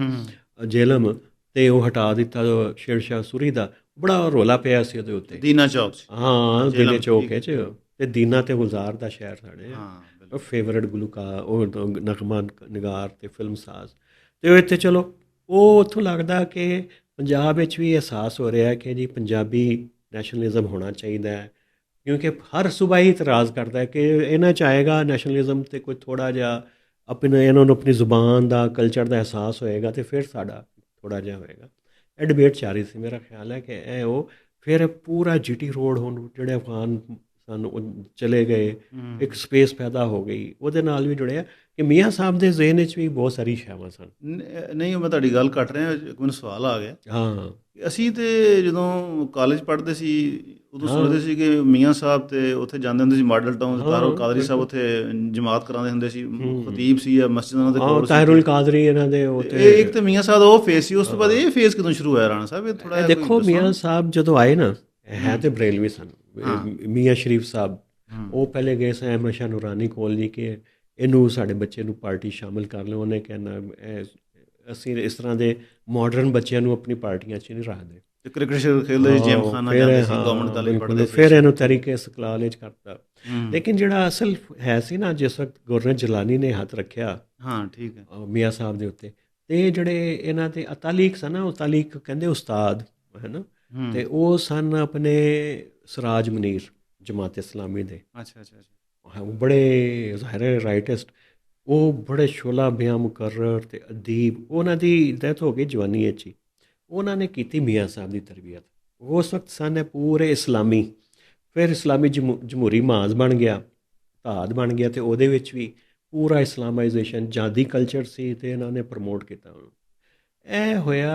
ਜੇਲਮ ਤੇ ਉਹ ਹਟਾ ਦਿੱਤਾ ਸ਼ੇਰਸ਼ਾਹ ਸੂਰੀ ਦਾ, ਬੜਾ ਰੌਲਾ ਪਿਆ ਸੀ ਉਹਦੇ ਉੱਤੇ। ਦੀਨਾ ਚੌਕ 'ਚ। ਹਾਂ, ਜੇਲਮ ਦੀਨੇ ਚੌਕ ਠੀਕ ਹੈ। 'ਚ। ਤੇ ਦੀਨਾ ਤੇ ਗੁਲਜ਼ਾਰ ਦਾ ਸ਼ਹਿਰ ਸਾਡੇ ਹਾਂ ਬਿਲਕੁਲ। ਫੇਵਰਟ ਗੁਲਕਾਰ, ਉਹ ਨਗਮਾ ਨਿਗਾਰ ਤੇ ਫਿਲਮ ਸਾਜ਼। ਤੇ ਉਹ ਇੱਥੇ ਚਲੋ ਉਹ ਉੱਥੋਂ ਲੱਗਦਾ ਕਿ ਪੰਜਾਬ ਵਿੱਚ ਵੀ ਅਹਿਸਾਸ ਹੋ ਰਿਹਾ ਕਿ ਜੀ ਪੰਜਾਬੀ ਨੈਸ਼ਨਲਿਜ਼ਮ ਹੋਣਾ ਚਾਹੀਦਾ ਹੈ, ਕਿਉਂਕਿ ਹਰ ਸੂਬਾ ਹੀ ਇਤਰਾਜ਼ ਕਰਦਾ ਹੈ ਕਿ ਇਹਨਾਂ 'ਚ ਆਏਗਾ ਨੈਸ਼ਨਲਿਜ਼ਮ ਤੇ ਕੋਈ ਥੋੜ੍ਹਾ ਜਿਹਾ ਇਹਨਾਂ ਨੂੰ ਆਪਣੀ ਜ਼ੁਬਾਨ ਦਾ, ਕਲਚਰ ਦਾ ਅਹਿਸਾਸ ਹੋਏਗਾ ਤੇ ਫਿਰ ਸਾਡਾ ਥੋੜ੍ਹਾ ਜਿਹਾ ਹੋਏਗਾ। ਇਹ ਡਿਬੇਟ ਚੱਲ ਰਹੀ ਸੀ। ਮੇਰਾ ਖਿਆਲ ਹੈ ਕਿ ਇਹ ਉਹ ਫਿਰ ਪੂਰਾ GT ਰੋਡ ਹੁਣ ਜਿਹੜੇ ਅਫਗਾਨ ਸਨ ਉਹ ਚਲੇ ਗਏ, ਇੱਕ ਸਪੇਸ ਪੈਦਾ ਹੋ ਗਈ, ਉਹਦੇ ਨਾਲ ਵੀ ਜੁੜਿਆ ਕਿ ਮੀਆਂ ਸਾਹਿਬ ਦੇ ਜ਼ਿਹਨ ਵਿੱਚ ਵੀ ਬਹੁਤ ਸਾਰੀ ਸ਼ੈਵਾਂ ਸਨ। ਨਹੀਂ, ਮੈਂ ਤੁਹਾਡੀ ਗੱਲ ਕੱਟ ਰਿਹਾ, ਮੈਨੂੰ ਸਵਾਲ ਆ ਗਿਆ। ਹਾਂ, ਅਸੀਂ ਤੇ ਜਦੋਂ ਕਾਲਜ ਪੜ੍ਹਦੇ ਸੀ ਉਦੋਂ ਸੁਣਦੇ ਸੀ ਕਿ ਮੀਆਂ ਸਾਹਿਬ ਤੇ ਉੱਥੇ ਜਾਂਦੇ ਹੁੰਦੇ ਸੀ ਮਾਡਲ ਟਾਊਨ, ਤਾਰੁਲ ਕਾਦਰੀ ਸਾਹਿਬ ਉੱਥੇ ਜਮਾਤ ਕਰਾਉਂਦੇ ਹੁੰਦੇ ਸੀ, ਖਤੀਬ ਸੀ ਜਾਂ ਮਸਜਿਦ ਉਹਨਾਂ ਦੇ ਕੋਲ ਸੀ। ਤਾਹਿਰੁਲ ਕਾਦਰੀ ਇਹਨਾਂ ਦੇ ਇਹ ਇੱਕ ਤੇ ਮੀਆਂ ਸਾਹਿਬ ਦਾ ਉਹ ਫੇਸ ਸੀ। ਉਸ ਤੋਂ ਬਾਅਦ ਇਹ ਫੇਸ ਕਦੋਂ ਸ਼ੁਰੂ ਹੋਇਆ ਰਾਣਾ ਸਾਹਿਬ? ਇਹ ਥੋੜਾ ਦੇਖੋ, ਮੀਆਂ ਸਾਹਿਬ ਜਦੋਂ ਆਏ ਨਾ, ਹੈ ਤੇ ਬਰੇਲਵੀ ਸਨ। ਮੀਆਂ ਸ਼ਰੀਫ ਸਾਹਿਬ ਉਹ ਪਹਿਲੇ ਗਏ ਸਨ ਅਹਿਮਦ ਸ਼ਾਹ ਨੂਰਾਨੀ ਕੋਲ ਜੀ ਕਿ ਇਹਨੂੰ ਸਾਡੇ ਬੱਚੇ ਨੂੰ ਪਾਰਟੀ ਸ਼ਾਮਿਲ ਕਰ ਲਓ। ਉਹਨੇ ਕਹਿਣਾ ਅਸੀਂ ਇਸ ਤਰ੍ਹਾਂ ਦੇ ਮਾਡਰਨ ਬੱਚਿਆਂ ਨੂੰ ਆਪਣੀ ਪਾਰਟੀਆਂ 'ਚ ਨਹੀਂ ਰੱਖਦੇ। ਕ੍ਰਿਕਟ ਖੇਡਦੇ ਸੀ, ਜੇਮਖਾਨਾ ਜਾਂਦੇ ਸੀ, ਗਵਰਨਮੈਂਟ ਕਾਲਜ ਪੜ੍ਹਦੇ ਸੀ। ਫਿਰ ਇਹਨੂੰ ਤਹਿਰੀਕ ਇਸਤਕਲਾਲ ਵਿੱਚ ਕਰਤਾ। ਲੇਕਿਨ ਜਿਹੜਾ ਅਸਲ ਹੈ ਸੀ ਨਾ, ਜਿਸ ਵਕਤ ਗਵਰਨਰ ਜਲਾਨੀ ਨੇ ਹੱਥ ਰੱਖਿਆ, ਹਾਂ ਠੀਕ ਹੈ, ਮੀਆਂ ਸਾਹਿਬ ਦੇ ਉੱਤੇ, ਤੇ ਜਿਹੜੇ ਇਹਨਾਂ ਦੇ ਅਤਾਲੀਕ ਸਨ ਨਾ, ਉਹ ਤਾਲੀਕ ਕਹਿੰਦੇ ਉਸਤਾਦ ਹੈ ਨਾ, ਤੇ ਉਹ ਸਨ ਆਪਣੇ ਸਰਾਜ ਮਨੀਰ ਜਮਾਤ ਇਸਲਾਮੀ ਦੇ। ਅੱਛਾ ਅੱਛਾ ਅੱਛਾ। ਉਹ ਬੜੇ ਜ਼ਾਹਿਰ ਰਾਈਟਿਸਟ, ਉਹ ਬੜੇ ਸ਼ੋਲਾ ਬਿਆਂ ਮੁਕਰਰ ਤੇ ਅਦੀਬ। ਉਹਨਾਂ ਦੀ ਡੈਥ ਹੋ ਗਈ ਜਵਾਨੀ ਵਿੱਚ ਹੀ। ਉਹਨਾਂ ਨੇ ਕੀਤੀ ਮੀਆਂ ਸਾਹਿਬ ਦੀ ਤਰਬੀਅਤ। ਉਸ ਵਕਤ ਸਨ ਪੂਰੇ ਇਸਲਾਮੀ, ਫਿਰ ਇਸਲਾਮੀ ਜਮਹੂਰੀ ਮਾਜ਼ ਬਣ ਗਿਆ, ਧਾਦ ਬਣ ਗਿਆ, ਤੇ ਉਹਦੇ ਵਿੱਚ ਵੀ ਪੂਰਾ ਇਸਲਾਮਾਈਜੇਸ਼ਨ ਜਾਂਦੀ ਕਲਚਰ ਸੀ ਤੇ ਇਹਨਾਂ ਨੇ ਪ੍ਰਮੋਟ ਕੀਤਾ ਉਹਨੂੰ। ਇਹ ਹੋਇਆ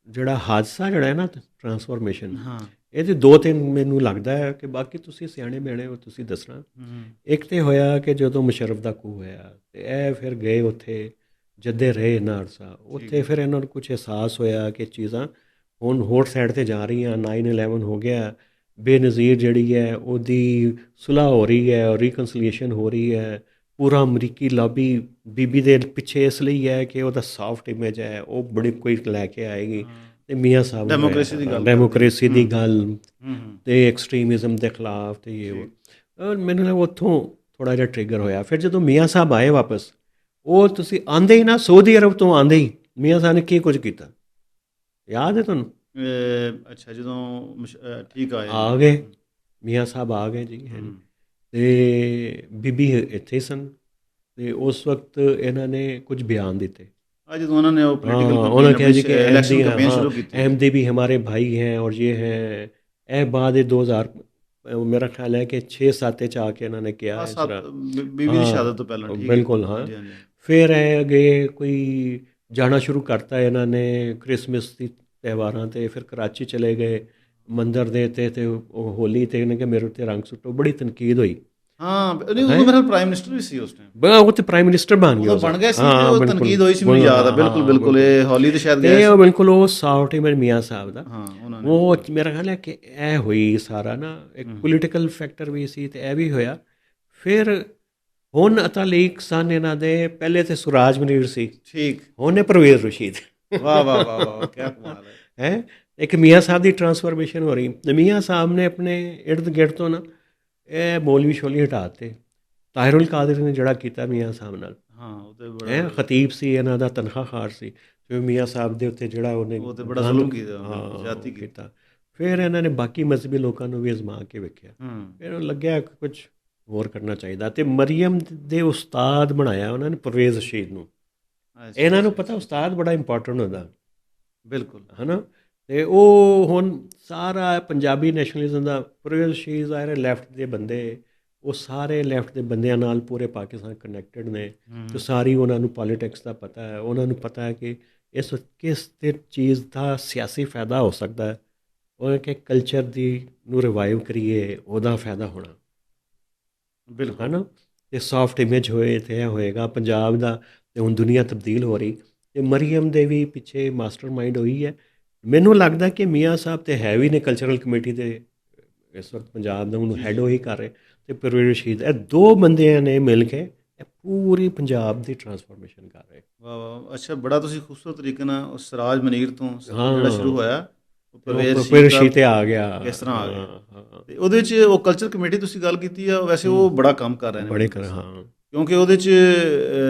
ਜਿਹੜਾ ਹਾਦਸਾ ਜਿਹੜਾ ਹੈ ਨਾ ਟਰਾਂਸਫੋਰਮੇਸ਼ਨ, ਇਹਦੇ ਦੋ ਤਿੰਨ ਮੈਨੂੰ ਲੱਗਦਾ ਹੈ ਕਿ ਬਾਕੀ ਤੁਸੀਂ ਸਿਆਣੇ ਬਿਆਣੇ ਹੋ, ਤੁਸੀਂ ਦੱਸਣਾ। ਇੱਕ ਤੇ ਹੋਇਆ ਕਿ ਜਦੋਂ ਮੁਸ਼ਰਫ ਦਾ ਕੂ ਹੋਇਆ ਤੇ ਇਹ ਫਿਰ ਗਏ ਉੱਥੇ, ਜੱਦੇ ਰਹੇ ਇੰਨਾ ਅਰਸਾ ਉੱਥੇ। ਫਿਰ ਇਹਨਾਂ ਨੂੰ ਕੁਛ ਅਹਿਸਾਸ ਹੋਇਆ ਕਿ ਚੀਜ਼ਾਂ ਹੁਣ ਹੋਰ ਸਾਈਡ 'ਤੇ ਜਾ ਰਹੀਆਂ। 9/11 ਹੋ ਗਿਆ, ਬੇਨਜ਼ੀਰ ਜਿਹੜੀ ਹੈ ਉਹਦੀ ਸੁਲ੍ਹਾ ਹੋ ਰਹੀ ਹੈ, ਰੀਕਨਸੀਲੀਏਸ਼ਨ ਹੋ ਰਹੀ ਹੈ। ਪੂਰਾ ਅਮਰੀਕੀ ਲਾਬੀ ਬੀਬੀ ਦੇ ਪਿੱਛੇ ਇਸ ਲਈ ਹੈ ਕਿ ਉਹਦਾ ਸਾਫਟ ਇਮੇਜ ਹੈ, ਉਹ ਬੜੀ ਕੋਈ ਲੈ ਕੇ ਆਏਗੀ। ਤੇ ਮੀਆਂ ਸਾਹਿਬ ਡੈਮੋਕ੍ਰੇਸੀ ਦੀ ਗੱਲ ਤੇ ਐਕਸਟ੍ਰੀਮਿਜ਼ਮ ਦੇ ਖਿਲਾਫ ਤੇ ਇਹ ਮੈਨੂੰ ਲੱਗਾ ਉੱਥੋਂ ਥੋੜ੍ਹਾ ਜਿਹਾ ਟ੍ਰਿਗਰ ਹੋਇਆ। ਫਿਰ ਜਦੋਂ ਮੀਆਂ ਸਾਹਿਬ ਆਏ ਵਾਪਸ, ਉਹ ਤੁਸੀਂ ਆਉਂਦੇ ਹੀ ਨਾ, ਸਾਊਦੀ ਅਰਬ ਤੋਂ ਆਉਂਦੇ ਹੀ ਮੀਆਂ ਸਾਹਿਬ ਨੇ ਕੀ ਕੁਝ ਕੀਤਾ ਯਾਦ ਹੈ ਤੁਹਾਨੂੰ? ਅੱਛਾ, ਜਦੋਂ ਠੀਕ ਆ ਗਏ ਮੀਆਂ ਸਾਹਿਬ ਆ ਗਏ ਜੀ, ਤੇ ਬੀਬੀ ਇੱਥੇ ਹੀ ਸਨ, ਤੇ ਉਸ ਵਕਤ ਇਹਨਾਂ ਨੇ ਕੁਝ ਬਿਆਨ ਦਿੱਤੇ। ਜਦੋਂ ਉਹਨਾਂ ਨੇ ਉਹਨਾਂ ਕਿਹਾ ਜੀ ਕਿ अहमदी भी हमारे भाई हैं और ये हैं। ਇਹ ਬਾਅਦ 2000 ਮੇਰਾ ਖਿਆਲ ਹੈ ਕਿ 6-7 'ਚ ਆ ਕੇ ਇਹਨਾਂ ਨੇ ਕਿਹਾ ਬੀਬੀ ਦੀ ਸ਼ਹਾਦਤ ਤੋਂ ਪਹਿਲਾਂ। ਬਿਲਕੁਲ ਹਾਂ। ਫਿਰ ਇਹ ਅੱਗੇ ਕੋਈ ਜਾਣਾ ਸ਼ੁਰੂ ਕਰਤਾ ਇਹਨਾਂ ਨੇ ਕ੍ਰਿਸਮਸ ਦੀ ਤਿਉਹਾਰਾਂ 'ਤੇ। ਫਿਰ ਕਰਾਚੀ ਚਲੇ ਗਏ ਮੰਦਰ ਦੇ ਤੇ ਉਹ ਹੋਲੀ 'ਤੇ ਇਹਨੇ ਕਿ ਮੇਰੇ ਉੱਤੇ ਰੰਗ ਸੁੱਟੋ, ਬੜੀ ਤਨਕੀਦ ਹੋਈ। ਹਾਂ, ਉਹ ਮੇਰਾ ਪ੍ਰਾਈਮ ਮਿਨਿਸਟਰ ਵੀ ਸੀ ਉਸ ਟਾਈਮ। ਉਹ ਤੇ ਪ੍ਰਾਈਮ ਮਿਨਿਸਟਰ ਬਣ ਗਿਆ ਸੀ, ਉਹ ਤਨਕੀਦ ਹੋਈ ਸੀ, ਮੈਨੂੰ ਯਾਦ ਆ ਬਿਲਕੁਲ ਬਿਲਕੁਲ। ਇਹ ਹੋਲੀ ਤੇ ਸ਼ਾਇਦ ਗਿਆ ਸੀ ਬਿਲਕੁਲ, ਉਹ ਸਾਊਟ ਹੀ ਮੇਰੇ ਮੀਆਂ ਸਾਹਿਬ ਦਾ। ਉਹ ਮੇਰਾ ਖਿਆਲ ਹੈ ਕਿ ਇਹ ਹੋਈ ਸਾਰਾ ਨਾ, ਇੱਕ ਪੋਲੀਟੀਕਲ ਫੈਕਟਰ ਵੀ ਸੀ ਤੇ ਇਹ ਵੀ ਹੋਇਆ। ਫਿਰ ਹੁਣ ਅਤਾਲੀਕ ਸਨ ਇਹਨਾਂ ਦੇ, ਪਹਿਲੇ ਤੇ ਸੁਰਾਜ ਮਨੀਰ ਸੀ, ਠੀਕ, ਹੁਣ ਪਰਵੇਜ਼ ਰਸ਼ੀਦ। ਵਾਹ ਵਾਹ ਵਾਹ ਵਾਹ, ਕੀ ਕਮਾਲ ਹੈ। ਇੱਕ ਮੀਆਂ ਸਾਹਿਬ ਦੀ ਟਰਾਂਸਫਰਮੇਸ਼ਨ ਹੋ ਰਹੀ। ਮੀਆਂ ਸਾਹਿਬ ਨੇ ਆਪਣੇ ਇਰਦ ਗਿਰਦ ਤੋਂ ਨਾ ਇਹ ਮੌਲਵੀ ਸ਼ੋਲੀ ਹਟਾ ਦਿੱਤੇ। ਤਾਹਿਰੁਲ ਕਾਦਰੀ ਨੇ ਜਿਹੜਾ ਕੀਤਾ ਮੀਆਂ ਸਾਹਿਬ ਨਾਲ, ਇਹ ਖਤੀਬ ਸੀ, ਇਹਨਾਂ ਦਾ ਤਨਖਾਹਕਾਰ ਸੀ, ਫਿਰ ਮੀਆਂ ਸਾਹਿਬ ਦੇ ਉੱਤੇ ਜਿਹੜਾ ਉਹਨੇ ਬੜਾ ਜ਼ੁਲਮ ਕੀਤਾ। ਫਿਰ ਇਹਨਾਂ ਨੇ ਬਾਕੀ ਮਜ਼ਹਬੀ ਲੋਕਾਂ ਨੂੰ ਵੀ ਅਜ਼ਮਾ ਕੇ ਵੇਖਿਆ, ਫਿਰ ਲੱਗਿਆ ਕੁਝ ਹੋਰ ਕਰਨਾ ਚਾਹੀਦਾ। ਤੇ ਮਰੀਮ ਦੇ ਉਸਤਾਦ ਬਣਾਇਆ ਉਹਨਾਂ ਨੇ ਪਰਵੇਜ਼ ਰਸ਼ੀਦ ਨੂੰ। ਇਹਨਾਂ ਨੂੰ ਪਤਾ ਉਸਤਾਦ ਬੜਾ ਇੰਪੋਰਟੈਂਟ ਹੁੰਦਾ, ਬਿਲਕੁਲ ਹੈ ਨਾ। ਤੇ ਉਹ ਹੁਣ ਸਾਰਾ ਪੰਜਾਬੀ ਨੈਸ਼ਨਲਿਜ਼ਮ ਦਾ ਪਰਵੇਜ਼ ਰਸ਼ੀਦ ਆਏ ਲੈਫਟ ਦੇ ਬੰਦੇ, ਉਹ ਸਾਰੇ ਲੈਫਟ ਦੇ ਬੰਦਿਆਂ ਨਾਲ ਪੂਰੇ ਪਾਕਿਸਤਾਨ ਕਨੈਕਟਡ ਨੇ, ਤੇ ਸਾਰੀ ਉਹਨਾਂ ਨੂੰ ਪੋਲੀਟਿਕਸ ਦਾ ਪਤਾ ਹੈ। ਉਹਨਾਂ ਨੂੰ ਪਤਾ ਹੈ ਕਿ ਇਸ ਕਿਸ ਤੇ ਚੀਜ਼ ਦਾ ਸਿਆਸੀ ਫਾਇਦਾ ਹੋ ਸਕਦਾ ਹੈ, ਉਹ ਕਿ ਕਲਚਰ ਦੀ ਨੂੰ ਰਿਵਾਈਵ ਕਰੀਏ, ਉਹਦਾ ਫਾਇਦਾ ਹੋਣਾ ਬਿਲਕੁਲ ਹੈ ਨਾ। ਤੇ ਸੌਫਟ ਇਮੇਜ ਹੋਏ ਤੇ ਇਹ ਹੋਏਗਾ ਪੰਜਾਬ ਦਾ। ਤੇ ਹੁਣ ਦੁਨੀਆ ਤਬਦੀਲ ਹੋ ਰਹੀ, ਤੇ ਮਰੀਮ ਦੇ ਵੀ ਪਿੱਛੇ ਮਾਸਟਰ ਮਾਈਂਡ ਹੋਈ ਹੈ। ਮੈਨੂੰ ਲੱਗਦਾ ਕਿ ਮੀਆਂ ਸਾਹਿਬ ਤੇ ਹੈ ਵੀ ਨੇ ਕਲਚਰਲ ਕਮੇਟੀ ਦੇ ਇਸ ਵਕਤ ਪੰਜਾਬ ਦਾ, ਉਹਨੂੰ ਹੈਡ ਉਹੀ ਕਰ ਰਹੇ, ਤੇ ਪਰਵੇਜ਼ ਰਸ਼ੀਦ, ਇਹ ਦੋ ਬੰਦਿਆਂ ਨੇ ਮਿਲ ਕੇ ਇਹ ਪੂਰੀ ਪੰਜਾਬ ਦੀ ਟਰਾਂਸਫੋਰਮੇਸ਼ਨ ਕਰ ਰਹੇ। ਵਾਹ ਵਾਹ, ਅੱਛਾ, ਬੜਾ ਤੁਸੀਂ ਖੂਬਸੂਰਤ ਤਰੀਕੇ ਨਾਲ ਉਹ ਸਿਰਾਜ ਮਨੀਰ ਤੋਂ ਹਾਂ, ਜਿਹੜਾ ਸ਼ੁਰੂ ਹੋਇਆ, ਉਹ ਫਿਰ ਪਰਵੇਜ਼ ਸ਼ੀ ਤੇ ਆ ਗਿਆ। ਕਿਸ ਤਰ੍ਹਾਂ ਆ ਗਿਆ, ਹਾਂ, ਤੇ ਉਹਦੇ 'ਚ ਉਹ ਕਲਚਰ ਕਮੇਟੀ ਤੁਸੀਂ ਗੱਲ ਕੀਤੀ ਆ, ਵੈਸੇ ਉਹ ਬੜਾ ਕੰਮ ਕਰ ਰਹੇ ਨੇ ਬੜੇ ਕਰ, ਹਾਂ, ਕਿਉਂਕਿ ਉਹਦੇ 'ਚ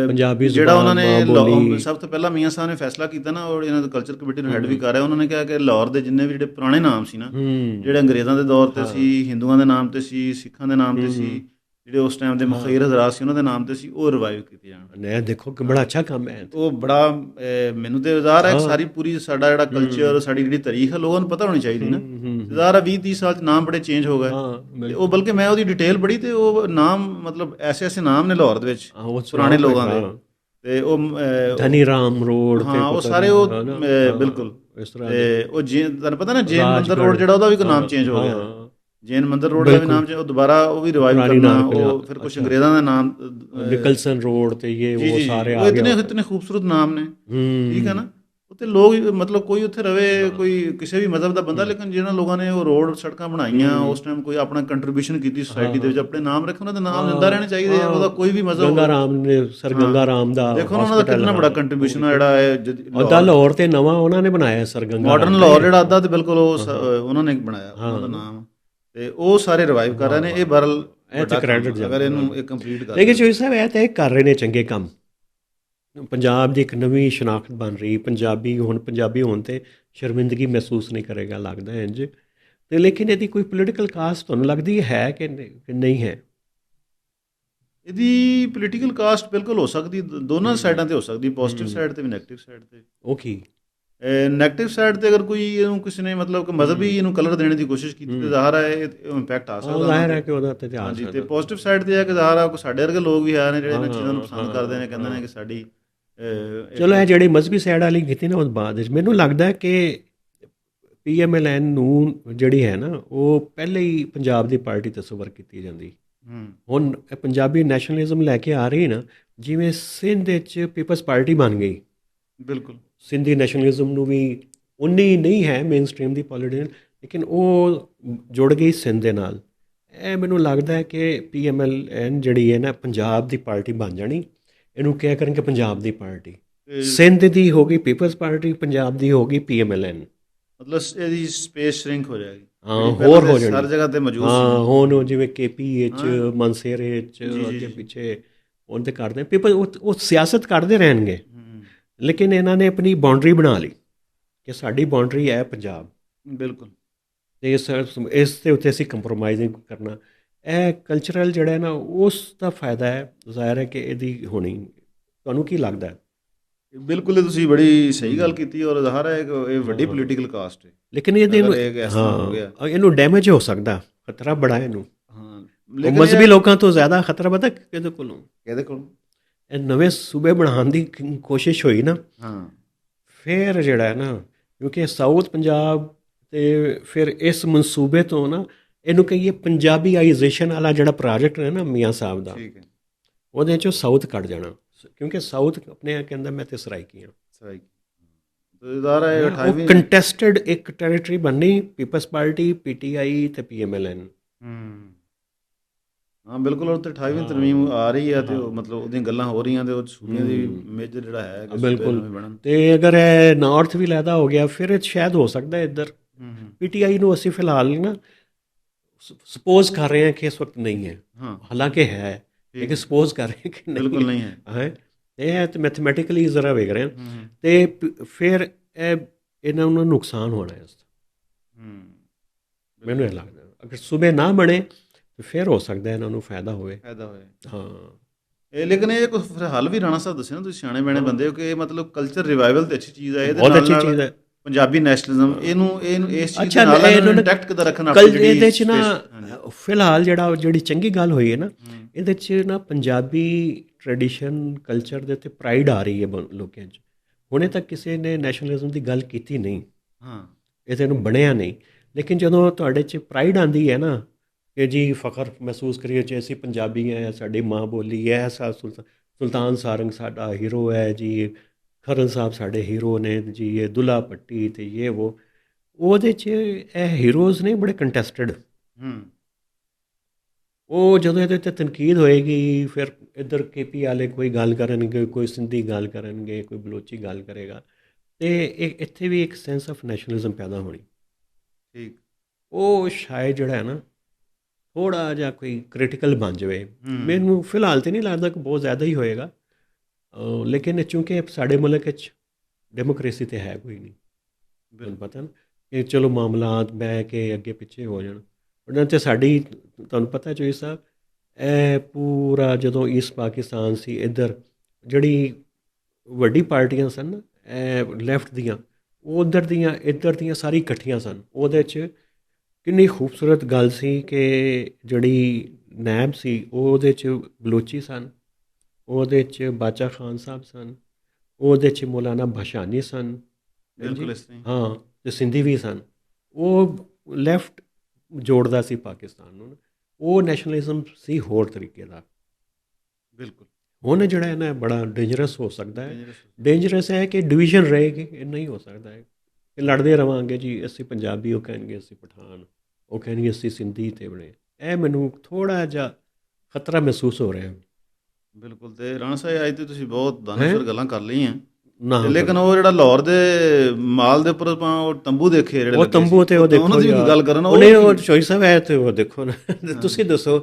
ਪੰਜਾਬੀ ਜਿਹੜਾ ਉਹਨਾਂ ਨੇ ਜ਼ੁਬਾਨ, ਮਾਂ ਬੋਲੀ। ਸਭ ਤੋਂ ਪਹਿਲਾਂ ਮੀਆਂ ਸਾਹਿਬ ਨੇ ਫੈਸਲਾ ਕੀਤਾ ਨਾ, ਔਰ ਇਹਨਾਂ ਦਾ ਕਲਚਰ ਕਮੇਟੀ ਨੂੰ ਹੈਡ ਵੀ ਕਰ ਰਿਹਾ, ਉਹਨਾਂ ਨੇ ਕਿਹਾ ਕਿ ਲਾਹੌਰ ਦੇ ਜਿੰਨੇ ਵੀ ਜਿਹੜੇ ਪੁਰਾਣੇ ਨਾਮ ਸੀ ਨਾ, ਜਿਹੜੇ ਅੰਗਰੇਜ਼ਾਂ ਦੇ ਦੌਰ ਤੇ ਸੀ, ਹਿੰਦੂਆਂ ਦੇ ਨਾਮ ਤੇ ਸੀ, ਸਿੱਖਾਂ ਦੇ ਨਾਮ ਤੇ ਸੀ, ਜਿਹੜੇ ਉਸ ਟਾਈਮ ਦੇ ਮੁਖੀਰ ਹਜ਼ਰਾਤ ਸੀ ਉਹਨਾਂ ਦੇ ਨਾਮ ਤੇ ਸੀ, ਉਹ ਰਿਵਾਈਵ ਕੀਤੇ ਜਾਣ। ਨੇ ਦੇਖੋ ਕਿ ਬੜਾ ਅੱਛਾ ਕੰਮ ਹੈ ਉਹ ਬੜਾ ਮੈਨੂੰ ਤੇ ਜ਼ਾਹਰ ਹੈ ਸਾਰੀ ਪੂਰੀ ਸਾਡਾ ਜਿਹੜਾ ਕਲਚਰ, ਸਾਡੀ ਜਿਹੜੀ ਤਾਰੀਖ ਹੈ, ਲੋਕਾਂ ਨੂੰ ਪਤਾ ਹੋਣੀ ਚਾਹੀਦੀ ਨਾ। ਜ਼ਾਹਰ ਹੈ 20-30 ਸਾਲ 'ਚ ਨਾਮ ਬੜੇ ਚੇਂਜ ਹੋ ਗਏ, ਤੇ ਉਹ ਬਲਕਿ ਮੈਂ ਉਹਦੀ ਡਿਟੇਲ ਪੜ੍ਹੀ, ਤੇ ਉਹ ਨਾਮ ਮਤਲਬ ਐਸੇ ਨਾਮ ਨੇ ਲਾਹੌਰ ਦੇ ਵਿੱਚ ਪੁਰਾਣੇ ਲੋਕਾਂ ਦੇ, ਤੇ ਉਹ ਧਨੀ ਰਾਮ ਰੋਡ, ਹਾਂ, ਉਹ ਸਾਰੇ ਉਹ ਬਿਲਕੁਲ ਇਸ ਤਰ੍ਹਾਂ, ਤੇ ਉਹ ਤੁਹਾਨੂੰ ਪਤਾ ਨਾ ਜੈਨ ਮੰਦਰ ਰੋਡ ਜਿਹੜਾ, ਉਹਦਾ ਵੀ ਕੋਈ ਨਾਮ ਚੇਂਜ ਹੋ ਗਿਆ, ਜੈਨ ਮੰਦਰ ਰੋਡ ਦਾ ਵੀ ਨਾਮ ਉਹ ਦੁਬਾਰਾ ਉਹ ਵੀ ਰਿਵਾਈਵ ਕਰਨਾ, ਉਹ ਫਿਰ ਕੁਝ ਅੰਗਰੇਜ਼ਾਂ ਦਾ ਨਾਮ ਨਿਕਲਸਨ ਰੋਡ ਤੇ ਇਹ ਉਹ ਸਾਰੇ ਆ ਗਏ। ਇਤਨੇ ਖੂਬਸੂਰਤ ਨਾਮ ਨੇ, ਠੀਕ ਹੈ ਨਾ। ਉੱਥੇ ਲੋਕ ਮਤਲਬ ਕੋਈ ਉੱਥੇ ਰਵੇ, ਕੋਈ ਕਿਸੇ ਵੀ ਮਜ਼ਹਬ ਦਾ ਬੰਦਾ, ਲੇਕਿਨ ਜਿਹਨਾਂ ਲੋਕਾਂ ਨੇ ਉਹ ਰੋਡ ਸੜਕਾਂ ਬਣਾਈਆਂ ਉਸ ਟਾਈਮ, ਕੋਈ ਆਪਣਾ ਕੰਟਰੀਬਿਊਸ਼ਨ ਕੀਤੀ ਸੋਸਾਇਟੀ ਦੇ ਵਿੱਚ, ਆਪਣੇ ਨਾਮ ਰੱਖੇ, ਉਹਨਾਂ ਦੇ ਨਾਮ ਜ਼ਿੰਦਾ ਰਹਿਣੇ ਚਾਹੀਦੇ ਆ। ਉਹਦਾ ਕੋਈ ਵੀ ਮਜ਼ਹਬ, ਗੰਗਾ ਰਾਮ ਨੇ, ਸਰ ਗੰਗਾ ਰਾਮ ਦਾ ਦੇਖੋ ਉਹਨਾਂ ਦਾ ਕਿੰਨਾ ਬੜਾ ਕੰਟਰੀਬਿਊਸ਼ਨ ਆ, ਜਿਹੜਾ ਹੈ ਅੱਧਾ ਲਾਹੌਰ ਤੇ ਨਵਾਂ ਉਹਨਾਂ ਨੇ ਬਣਾਇਆ, ਸਰ ਗੰਗਾ ਮਾਡਰਨ ਲਾਹੌਰ ਜਿਹੜਾ ਅੱਧਾ ਤੇ ਬਿਲਕੁਲ ਉਹ ਉਹਨਾਂ ਨੇ ਬਣਾਇਆ, ਉਹਨਾਂ ਦਾ ਨਾਮ, ਤੇ ਉਹ ਸਾਰੇ ਰਿਵਾਈਵ ਕਰ ਰਹੇ ਨੇ। ਇਹ ਬਰਲ ਕ੍ਰੈਡਿਟ ਅਗਰ ਇਹਨੂੰ ਇਹ ਕੰਪਲੀਟ ਕਰ, ਲੇਕਿਨ ਚੋਈ ਸਾਹਿਬ ਇਹ ਤਾਂ ਇਹ ਕਰ ਰਹੇ ਨੇ ਚੰਗੇ ਕੰਮ। ਪੰਜਾਬ ਦੀ ਇੱਕ ਨਵੀਂ ਸ਼ਨਾਖਤ ਬਣ ਰਹੀ, ਪੰਜਾਬੀ ਹੋਣ ਤੇ ਸ਼ਰਮਿੰਦਗੀ ਮਹਿਸੂਸ ਨਹੀਂ ਕਰੇਗਾ, ਲੱਗਦਾ ਇੰਝ। ਤੇ ਲੇਕਿਨ ਇਹਦੀ ਕੋਈ ਪੋਲੀਟੀਕਲ ਕਾਸਟ ਤੁਹਾਨੂੰ ਲੱਗਦੀ ਹੈ ਕਿ ਨਹੀਂ ਹੈ? ਇਹਦੀ ਪੋਲੀਟੀਕਲ ਕਾਸਟ ਬਿਲਕੁਲ ਹੋ ਸਕਦੀ, ਦੋਨਾਂ ਸਾਈਡਾਂ ਤੇ ਹੋ ਸਕਦੀ, ਪੋਜ਼ਿਟਿਵ ਸਾਈਡ ਤੇ ਵੀ ਨੈਗੇਟਿਵ ਸਾਈਡ ਤੇ। ਉਹ ਕੀ? ਨੈਗੇਟਿਵ ਸਾਈਡ ਤੇ ਅਗਰ ਕੋਈ ਇਹਨੂੰ ਕਿਸੇ ਨੇ ਮਤਲਬ ਕਿ ਮਜ਼ਹਬੀ ਇਹਨੂੰ ਕਲਰ ਦੇਣ ਦੀ ਕੋਸ਼ਿਸ਼ ਕੀਤੀ, ਤੇ ਜ਼ਾਹਰ ਹੈ ਇਹ ਇੰਪੈਕਟ ਆ ਸਕਦਾ, ਜ਼ਾਹਿਰ ਹੈ ਕਿ ਉਹਦਾ ਤੇ ਆ ਸਕਦਾ। ਤੇ ਪੋਜ਼ਿਟਿਵ ਸਾਈਡ ਤੇ ਹੈ ਕਿ ਜ਼ਾਹਰ ਹੈ ਸਾਡੇ ਵਰਗੇ ਲੋਕ ਵੀ ਆ ਨੇ ਜਿਹੜੇ ਇਹਨਾਂ ਚੀਜ਼ਾਂ ਨੂੰ ਪਸੰਦ ਕਰਦੇ ਨੇ, ਕਹਿੰਦੇ ਨੇ ਕਿ ਸਾਡੀ ਚਲੋ ਇਹ ਜਿਹੜੀ ਮਜ਼ਹਬੀ ਸਾਈਡ ਵਾਲੀ ਕੀਤੀ ਨਾ, ਉਸ ਬਾਅਦ ਵਿੱਚ ਮੈਨੂੰ ਲੱਗਦਾ ਕਿ PMLN ਨੂੰ ਜਿਹੜੀ ਹੈ ਨਾ, ਉਹ ਪਹਿਲੇ ਹੀ ਪੰਜਾਬ ਦੀ ਪਾਰਟੀ ਤਸੱਵਰ ਕੀਤੀ ਜਾਂਦੀ। ਹੁਣ ਪੰਜਾਬੀ ਨੈਸ਼ਨਲਿਜ਼ਮ ਲੈ ਕੇ ਆ ਰਹੀ ਨਾ, ਜਿਵੇਂ ਸਿੰਧ ਵਿੱਚ ਪੀਪਲਸ ਪਾਰਟੀ ਬਣ ਗਈ, ਬਿਲਕੁਲ ਸਿੰਧੀ ਨੈਸ਼ਨਲਿਜ਼ਮ ਨੂੰ ਵੀ ਉਨੀ ਨਹੀਂ ਹੈ ਮੇਨ ਸਟ੍ਰੀਮ ਦੀ ਪੋਲੀਟੀਕਲ, ਲੇਕਿਨ ਉਹ ਜੁੜ ਗਈ ਸਿੰਧ ਦੇ ਨਾਲ। ਇਹ ਮੈਨੂੰ ਲੱਗਦਾ ਹੈ ਕਿ PMLN ਜਿਹੜੀ ਹੈ ਨਾ, ਪੰਜਾਬ ਦੀ ਪਾਰਟੀ ਬਣ ਜਾਣੀ। ਇਹਨੂੰ ਕਿਹਾ ਕਰਨਗੇ ਪੰਜਾਬ ਦੀ ਪਾਰਟੀ, ਸਿੰਧ ਦੀ ਹੋ ਗਈ ਪੀਪਲਸ ਪਾਰਟੀ, ਪੰਜਾਬ ਦੀ ਹੋ ਗਈ PMLN। ਮਤਲਬ ਇਹਦੀ ਸਪੇਸ ਸ਼ਰਿੰਕ ਹੋ ਜਾਏਗੀ, ਹਾਂ, ਹੋਰ ਹੋ ਜਾਣੀ ਹਰ ਜਗ੍ਹਾ ਤੇ ਮੌਜੂਦ ਸੀ। ਹਾਂ, ਹੁਣ ਜਿਵੇਂ KP ਵਿੱਚ, ਮਨਸੇਰੇ ਵਿੱਚ, ਅੱਗੇ ਪਿੱਛੇ ਹੁਣ ਤੇ ਕਰਦੇ ਪੀਪਲ, ਉਹ ਸਿਆਸਤ ਕਰਦੇ ਰਹਿਣਗੇ, ਲੇਕਿਨ ਇਹਨਾਂ ਨੇ ਆਪਣੀ ਬਾਉਂਡਰੀ ਬਣਾ ਲਈ ਕਿ ਸਾਡੀ ਬਾਉਂਡਰੀ ਹੈ ਪੰਜਾਬ। ਬਿਲਕੁਲ, ਤੇ ਇਸ ਦੇ ਉੱਤੇ ਅਸੀਂ ਕੰਪਰੋਮਾਈਜ਼ ਕਰਨਾ। ਇਹ ਕਲਚਰਲ ਜਿਹੜਾ ਹੈ ਨਾ, ਉਸ ਦਾ ਫਾਇਦਾ ਹੈ, ਜ਼ਾਹਿਰ ਹੈ ਕਿ ਇਹਦੀ ਹੋਣੀ। ਤੁਹਾਨੂੰ ਕੀ ਲੱਗਦਾ? ਬਿਲਕੁਲ, ਇਹ ਤੁਸੀਂ ਬੜੀ ਸਹੀ ਗੱਲ ਕੀਤੀ, ਔਰ ਜ਼ਾਹਰ ਹੈ ਕਿ ਇਹ ਵੱਡੀ ਪੋਲੀਟੀਕਲ ਕਾਸਟ ਹੈ, ਲੇਕਿਨ ਇਹਨੂੰ ਡੈਮੇਜ ਹੋ ਸਕਦਾ, ਖਤਰਾ ਬੜਾ ਇਹਨੂੰ। ਹਾਂ, ਮਜ਼ਹਬੀ ਲੋਕਾਂ ਤੋਂ ਜ਼ਿਆਦਾ ਖਤਰਾ ਪਤਾ ਕਿਹਦੇ ਕੋਲੋਂ? ਇਹ ਨਵੇਂ ਸੂਬੇ ਬਣਾਉਣ ਦੀ ਕੋਸ਼ਿਸ਼ ਹੋਈ ਨਾ, ਫਿਰ ਜਿਹੜਾ ਹੈ ਨਾ, ਕਿਉਂਕਿ ਸਾਊਥ ਪੰਜਾਬ ਤੇ ਫਿਰ ਇਸ ਮਨਸੂਬੇ ਤੋਂ ਨਾ, ਇਹਨੂੰ ਕਹੀਏ ਪੰਜਾਬੀਆਈਜੇਸ਼ਨ ਵਾਲਾ ਜਿਹੜਾ ਪ੍ਰੋਜੈਕਟ ਹੈ ਨਾ ਮੀਆਂ ਸਾਹਿਬ ਦਾ, ਉਹਦੇ 'ਚੋਂ ਸਾਊਥ ਕੱਢ ਜਾਣਾ, ਕਿਉਂਕਿ ਸਾਊਥ ਆਪਣੇ ਕਹਿੰਦਾ ਮੈਂ ਤੇ ਸਰਾਈਕੀ ਹਾਂ। ਉਹ ਕੰਟੈਸਟਡ ਇੱਕ ਟੈਰੀਟਰੀ ਬਣਨੀ, ਪੀਪਲਸ ਪਾਰਟੀ, PTI ਤੇ PMLN। ਹਾਂ ਬਿਲਕੁਲ, ਉਹ ਤੇ 28ਵੀਂ ਤਰਮੀਮ ਆ ਰਹੀ ਹੈ, ਤੇ ਉਹ ਮਤਲਬ ਉਹਦੀਆਂ ਗੱਲਾਂ ਹੋ ਰਹੀਆਂ, ਤੇ ਉਹ ਸੂਬਿਆਂ ਦੀ ਮੇਜਰ ਜਿਹੜਾ ਹੈ ਬਿਲਕੁਲ। ਤੇ ਅਗਰ ਇਹ ਨਾਰਥ ਵੀ ਲੈਦਾ ਹੋ ਗਿਆ, ਫਿਰ ਸ਼ਾਇਦ ਹੋ ਸਕਦਾ ਇੱਧਰ। PTI ਨੂੰ ਅਸੀਂ ਫਿਲਹਾਲ ਨਾ ਸਪੋਜ਼ ਕਰ ਰਹੇ ਹਾਂ ਕਿ ਇਸ ਵਕਤ ਨਹੀਂ ਹੈ, ਹਾਲਾਂਕਿ ਹੈ, ਲੇਕਿਨ ਸਪੋਜ਼ ਕਰ ਰਹੇ ਕਿ ਬਿਲਕੁਲ ਨਹੀਂ ਹੈ। ਇਹ ਤਾਂ ਮੈਥਮੈਟਿਕਲੀ ਜ਼ਰਾ ਵੇਖ ਰਹੇ ਹਾਂ, ਤੇ ਫਿਰ ਇਹਨਾਂ ਨੂੰ ਨੁਕਸਾਨ ਹੋਣਾ ਇਸ ਦਾ। ਮੈਨੂੰ ਇਹ ਲੱਗਦਾ ਅਗਰ ਸੂਬੇ ਨਾ ਬਣੇ ਤੇ ਫਿਰ ਹੋ ਸਕਦਾ ਇਹਨਾਂ ਨੂੰ ਫਾਇਦਾ ਹੋਵੇ। ਹਾਂ, ਇਹ ਲੇਕਿਨ ਇਹ ਕੋਈ ਹੱਲ ਵੀ ਰਾਣਾ ਸਾਹਿਬ ਦੱਸਿਆ ਨਾ, ਤੁਸੀਂ ਸਿਆਣੇ ਬਣੇ ਬੰਦੇ ਹੋ, ਕਿ ਮਤਲਬ ਕਲਚਰ ਰਿਵਾਈਵਲ ਤੇ ਅੱਛੀ ਚੀਜ਼ ਹੈ, ਇਹਦੇ ਬਹੁਤ ਅੱਛੀ ਚੀਜ਼ ਹੈ। ਪੰਜਾਬੀ ਨੈਸ਼ਨਲਿਜ਼ਮ ਇਹਨੂੰ ਇਸ ਚੀਜ਼ ਦੇ ਨਾਲ ਇੰਟੈਕਟ ਕਿੱਦਾਂ ਰੱਖਣਾ ਇਹਦੇ 'ਚ ਨਾ, ਫਿਲਹਾਲ ਜਿਹੜੀ ਚੰਗੀ ਗੱਲ ਹੋਈ ਹੈ ਨਾ, ਇਹਦੇ 'ਚ ਨਾ ਪੰਜਾਬੀ ਟ੍ਰੈਡੀਸ਼ਨ ਕਲਚਰ ਦੇ ਉੱਤੇ ਪ੍ਰਾਈਡ ਆ ਰਹੀ ਹੈ ਲੋਕਾਂ 'ਚ। ਹੁਣੇ ਤੱਕ ਕਿਸੇ ਨੇ ਨੈਸ਼ਨਲਿਜ਼ਮ ਦੀ ਗੱਲ ਕੀਤੀ ਨਹੀਂ, ਇਹਦੇ ਨੂੰ ਬਣਿਆ ਨਹੀਂ, ਲੇਕਿਨ ਜਦੋਂ ਤੁਹਾਡੇ 'ਚ ਪ੍ਰਾਈਡ ਆਉਂਦੀ ਹੈ ਨਾ, ਕਿ ਜੀ ਫਖਰ ਮਹਿਸੂਸ ਕਰੀਏ ਜੇ ਅਸੀਂ ਪੰਜਾਬੀ ਹੈ, ਸਾਡੀ ਮਾਂ ਬੋਲੀ ਹੈ, ਸੁਲਤਾਨ ਸਾਰੰਗ ਸਾਡਾ ਹੀਰੋ ਹੈ ਜੀ, ਖਰਲ ਸਾਹਿਬ ਸਾਡੇ ਹੀਰੋ ਨੇ ਜੀ, ਇਹ ਦੁੱਲਾ ਭੱਟੀ ਤੇ ਇਹ ਉਹਦੇ 'ਚ ਇਹ ਹੀਰੋਜ਼ ਨੇ ਬੜੇ ਕੰਟੈਸਟਡ। ਉਹ ਜਦੋਂ ਇਹਦੇ 'ਤੇ ਤਨਕੀਦ ਹੋਏਗੀ, ਫਿਰ ਇੱਧਰ KP ਵਾਲੇ ਕੋਈ ਗੱਲ ਕਰਨਗੇ, ਕੋਈ ਸਿੰਧੀ ਗੱਲ ਕਰਨਗੇ, ਕੋਈ ਬਲੋਚੀ ਗੱਲ ਕਰੇਗਾ, ਅਤੇ ਇੱਥੇ ਵੀ ਇੱਕ ਸੈਂਸ ਆਫ ਨੈਸ਼ਨਲਿਜ਼ਮ ਪੈਦਾ ਹੋਣੀ। ਠੀਕ। ਉਹ ਸ਼ਾਇਦ ਜਿਹੜਾ ਹੈ ਨਾ ਥੋੜ੍ਹਾ ਜਿਹਾ ਕੋਈ ਕ੍ਰਿਟੀਕਲ ਬਣ ਜਾਵੇ। ਮੈਨੂੰ ਫਿਲਹਾਲ ਤਾਂ ਨਹੀਂ ਲੱਗਦਾ ਕਿ ਬਹੁਤ ਜ਼ਿਆਦਾ ਹੀ ਹੋਏਗਾ, ਲੇਕਿਨ ਚੂੰਕਿ ਸਾਡੇ ਮੁਲਕ ਵਿੱਚ ਡੈਮੋਕ੍ਰੇਸੀ ਤਾਂ ਹੈ ਕੋਈ ਨਹੀਂ, ਤੁਹਾਨੂੰ ਪਤਾ ਨਾ, ਕਿ ਚਲੋ ਮਾਮਲਾਤ ਬਹਿ ਕੇ ਅੱਗੇ ਪਿੱਛੇ ਹੋ ਜਾਣ। ਉਹਨਾਂ 'ਚ ਸਾਡੀ, ਤੁਹਾਨੂੰ ਪਤਾ ਚੋਈ ਸਾਹਿਬ, ਇਹ ਪੂਰਾ ਜਦੋਂ ਈਸਟ ਪਾਕਿਸਤਾਨ ਸੀ, ਇੱਧਰ ਜਿਹੜੀ ਵੱਡੀ ਪਾਰਟੀਆਂ ਸਨ ਨਾ, ਇਹ ਲੈਫਟ ਦੀਆਂ, ਉਹ ਉੱਧਰ ਦੀਆਂ ਇੱਧਰ ਦੀਆਂ ਸਾਰੀ ਇਕੱਠੀਆਂ ਸਨ। ਉਹਦੇ 'ਚ ਕਿੰਨੀ ਖੂਬਸੂਰਤ ਗੱਲ ਸੀ ਕਿ ਜਿਹੜੀ ਨੈਬ ਸੀ ਉਹਦੇ 'ਚ ਬਲੋਚੀ ਸਨ, ਉਹਦੇ 'ਚ ਬਾਚਾ ਖਾਨ ਸਾਹਿਬ ਸਨ, ਉਹਦੇ 'ਚ ਮੌਲਾਨਾ ਭਾਸ਼ਾਨੀ ਸਨ, ਬਿਲਕੁਲ ਇਸ ਤਰ੍ਹਾਂ ਹੀ। ਹਾਂ, ਅਤੇ ਸਿੰਧੀ ਵੀ ਸਨ। ਉਹ ਲੈਫਟ ਜੋੜਦਾ ਸੀ ਪਾਕਿਸਤਾਨ ਨੂੰ ਨਾ, ਉਹ ਨੈਸ਼ਨਲਿਜ਼ਮ ਸੀ ਹੋਰ ਤਰੀਕੇ ਦਾ। ਬਿਲਕੁਲ। ਹੁਣ ਜਿਹੜਾ ਹੈ ਨਾ ਬੜਾ ਡੇਂਜਰਸ ਹੋ ਸਕਦਾ ਹੈ। ਡੇਂਜਰਸ ਹੈ ਕਿ ਡਿਵੀਜ਼ਨ ਰਹੇਗੀ, ਇਹ ਨਹੀਂ ਹੋ ਸਕਦਾ ਹੈ ਕਿ ਲੜਦੇ ਰਹਾਂਗੇ ਜੀ, ਅਸੀਂ ਪੰਜਾਬੀ, ਉਹ ਕਹਿਣਗੇ ਅਸੀਂ ਪਠਾਨ, ਉਹ ਕਹਿਣਗੇ ਅਸੀਂ ਸਿੰਧੀ ਤੇ ਬਣੇ। ਇਹ ਮੈਨੂੰ ਥੋੜ੍ਹਾ ਜਿਹਾ ਖਤਰਾ ਮਹਿਸੂਸ ਹੋ ਰਿਹਾ। ਬਿਲਕੁਲ। ਤੇ ਰਾਣਾ ਸਾਹਿਬ, ਅੱਜ ਤੇ ਤੁਸੀਂ ਬਹੁਤ ਦਾਨਸ਼ਵਰ ਗੱਲਾਂ ਕਰ ਲਈਆਂ, ਨਾ ਲੇਕਿਨ ਉਹ ਜਿਹੜਾ ਲਾਹੌਰ ਦੇ ਮਾਲ ਦੇ ਉੱਪਰ ਆਪਾਂ ਉਹ ਤੰਬੂ ਦੇਖੇ ਜਿਹੜੇ ਉਹ ਲੱਗੇ ਤੰਬੂ, ਤੇ ਉਹ ਦੇਖੋ ਉਹਨਾਂ ਦੀ ਗੱਲ ਕਰਨ, ਉਹਨੇ ਉਹ ਚੋਈ ਸਾਹਿਬ ਹੈ, ਤੇ ਉਹ ਦੇਖੋ ਨਾ, ਤੁਸੀਂ ਦੱਸੋ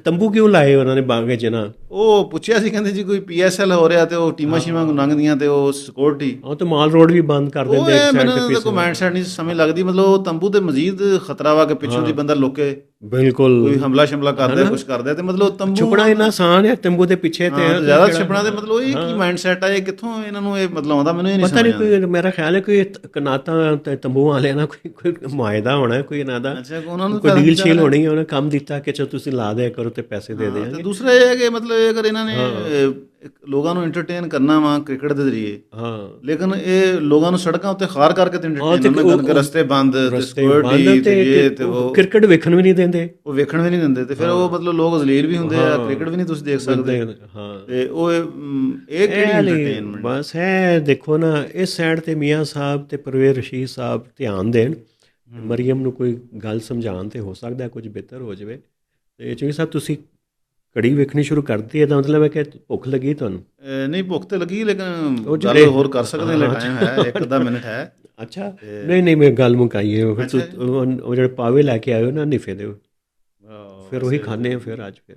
ਤੰਬੂ ਕਿਉਂ ਲਾਏ ਉਹਨਾਂ ਨੇ ਬਾਗੇ 'ਚ ਨਾ? ਉਹ ਪੁੱਛਿਆ ਸੀ, ਕਹਿੰਦੇ ਜੀ ਕੋਈ PSL ਹੋ ਰਿਹਾ ਤੇ ਉਹ ਟੀਮਾਂ ਸ਼ੀਮਾਂ ਲੰਘਦੀਆਂ ਤੇ ਉਹ ਸਿਕਿਉਰਿਟੀ, ਉਹ ਤੇ ਮਾਲ ਰੋਡ ਵੀ ਬੰਦ ਕਰ ਦਿੰਦੇ ਇੱਕ ਸਾਈਡ ਤੇ। ਕੋਈ ਮਾਈਂਡ ਸੈਟ ਨਹੀਂ ਸਮਝ ਲੱਗਦੀ, ਮਤਲਬ ਉਹ ਤੰਬੂ ਤੇ ਮਜ਼ੀਦ ਖਤਰਾ ਵਾ ਕਿ ਪਿੱਛੋਂ ਦੀ ਬੰਦਾ ਲੁਕੇ, ਬਿਲਕੁਲ ਕੋਈ ਹਮਲਾ ਸ਼ਮਲਾ ਕਰਦਾ, ਕੁਝ ਕਰਦਾ, ਤੇ ਮਤਲਬ ਤੰਬੂ ਛੁਪਣਾ ਇੰਨਾ ਆਸਾਨ ਹੈ ਤੰਬੂ ਦੇ ਪਿੱਛੇ, ਤੇ ਜ਼ਿਆਦਾ ਛੁਪਣਾ, ਤੇ ਮਤਲਬ ਇਹ ਕੀ ਮਾਈਂਡ ਸੈਟ ਆ, ਇਹ ਕਿੱਥੋਂ ਇਹਨਾਂ ਨੂੰ ਇਹ ਮਤਲਬ ਆਉਂਦਾ, ਮੈਨੂੰ ਇਹ ਨਹੀਂ ਪਤਾ ਨਹੀਂ। ਕੋਈ ਮੇਰਾ ਖਿਆਲ ਹੈ ਕੋਈ ਕਨਾਤਾਂ ਤੇ ਤੰਬੂ ਵਾਲਿਆਂ ਨਾਲ ਕੋਈ ਮੁਆਇਦਾ ਹੋਣਾ, ਕੋਈ ਇਹਨਾਂ ਦਾ ਕੋਈ ਡੀਲ ਸ਼ੀਲ ਹੋਣੀ, ਉਹਨੇ ਕੰਮ ਦਿੱਤਾ ਕਿ ਚਲੋ ਤੁਸੀਂ ਲਾ ਦਿਆ ਕਰੋ ਤੇ ਪੈਸੇ ਦੇ ਦਿਆਂਗੇ। ਤੇ ਦੂਸਰਾ ਇਹ ਹੈ ਕਿ ਮਤਲਬ ਇਹ ਅਗਰ ਇਹਨਾਂ ਨੇ ਲੋਕਾਂ ਨੂੰ ਐਂਟਰਟੇਨ ਕਰਨਾ ਵਾ ਕ੍ਰਿਕਟ ਦੇ ਜ਼ਰੀਏ, ਹਾਂ, ਲੇਕਿਨ ਇਹ ਲੋਕਾਂ ਨੂੰ ਸੜਕਾਂ ਉੱਤੇ ਖਾਰ ਕਰਕੇ ਤੇ ਐਂਟਰਟੇਨਮੈਂਟ ਕਰਕੇ, ਰਸਤੇ ਬੰਦ, ਸਿਕਿਉਰਿਟੀ ਤੇ ਉਹ ਕ੍ਰਿਕਟ ਵੇਖਣ ਵੀ ਨਹੀਂ ਦਿੰਦੇ, ਉਹ ਵੇਖਣ ਵੀ ਨਹੀਂ ਦਿੰਦੇ, ਤੇ ਫਿਰ ਉਹ ਮਤਲਬ ਲੋਕ ਜ਼ਲੀਲ ਵੀ ਹੁੰਦੇ ਆ, ਕ੍ਰਿਕਟ ਵੀ ਨਹੀਂ ਤੁਸੀਂ ਦੇਖ ਸਕਦੇ। ਹਾਂ, ਤੇ ਉਹ ਇਹ ਕਿਹੜੀ ਐਂਟਰਟੇਨਮੈਂਟ? ਬਸ ਹੈ, ਦੇਖੋ ਨਾ, ਇਸ ਸਾਈਡ ਤੇ ਮੀਆਂ ਸਾਹਿਬ ਤੇ ਪਰਵੇਜ਼ ਰਸ਼ੀਦ ਸਾਹਿਬ ਧਿਆਨ ਦੇਣ, ਮਰੀਮ ਨੂੰ ਕੋਈ ਗੱਲ ਸਮਝਾਉਣ, ਤੇ ਹੋ ਸਕਦਾ ਕੁਝ ਬਿਹਤਰ ਹੋ ਜਾਵੇ। ਤੇ ਚੋਈ ਸਾਹਿਬ, ਤੁਸੀਂ ਘੜੀ ਵੇਖਣੀ ਸ਼ੁਰੂ ਕਰਤੀ ਹੈ, ਤਾਂ ਮਤਲਬ ਹੈ ਕਿ ਭੁੱਖ ਲੱਗੀ ਤੁਹਾਨੂੰ? ਨਹੀਂ, ਭੁੱਖ ਤੇ ਲੱਗੀ, ਲੇਕਿਨ ਗੱਲ ਹੋਰ ਕਰ ਸਕਦੇ ਹਾਂ, ਟਾਈਮ ਹੈ, 1-2 ਮਿੰਟ ਹੈ। ਅੱਛਾ, ਨਹੀਂ, ਮੈਂ ਗੱਲ ਮੁਕਾਈਏ। ਉਹ ਜਿਹੜੇ ਪਾਵੇ ਲੈ ਕੇ ਆਇਓ ਨਾ ਨਿਫੇ ਦੇ, ਫਿਰ ਉਹੀ ਖਾਂਦੇ ਹਾਂ ਫਿਰ ਅੱਜ। ਫਿਰ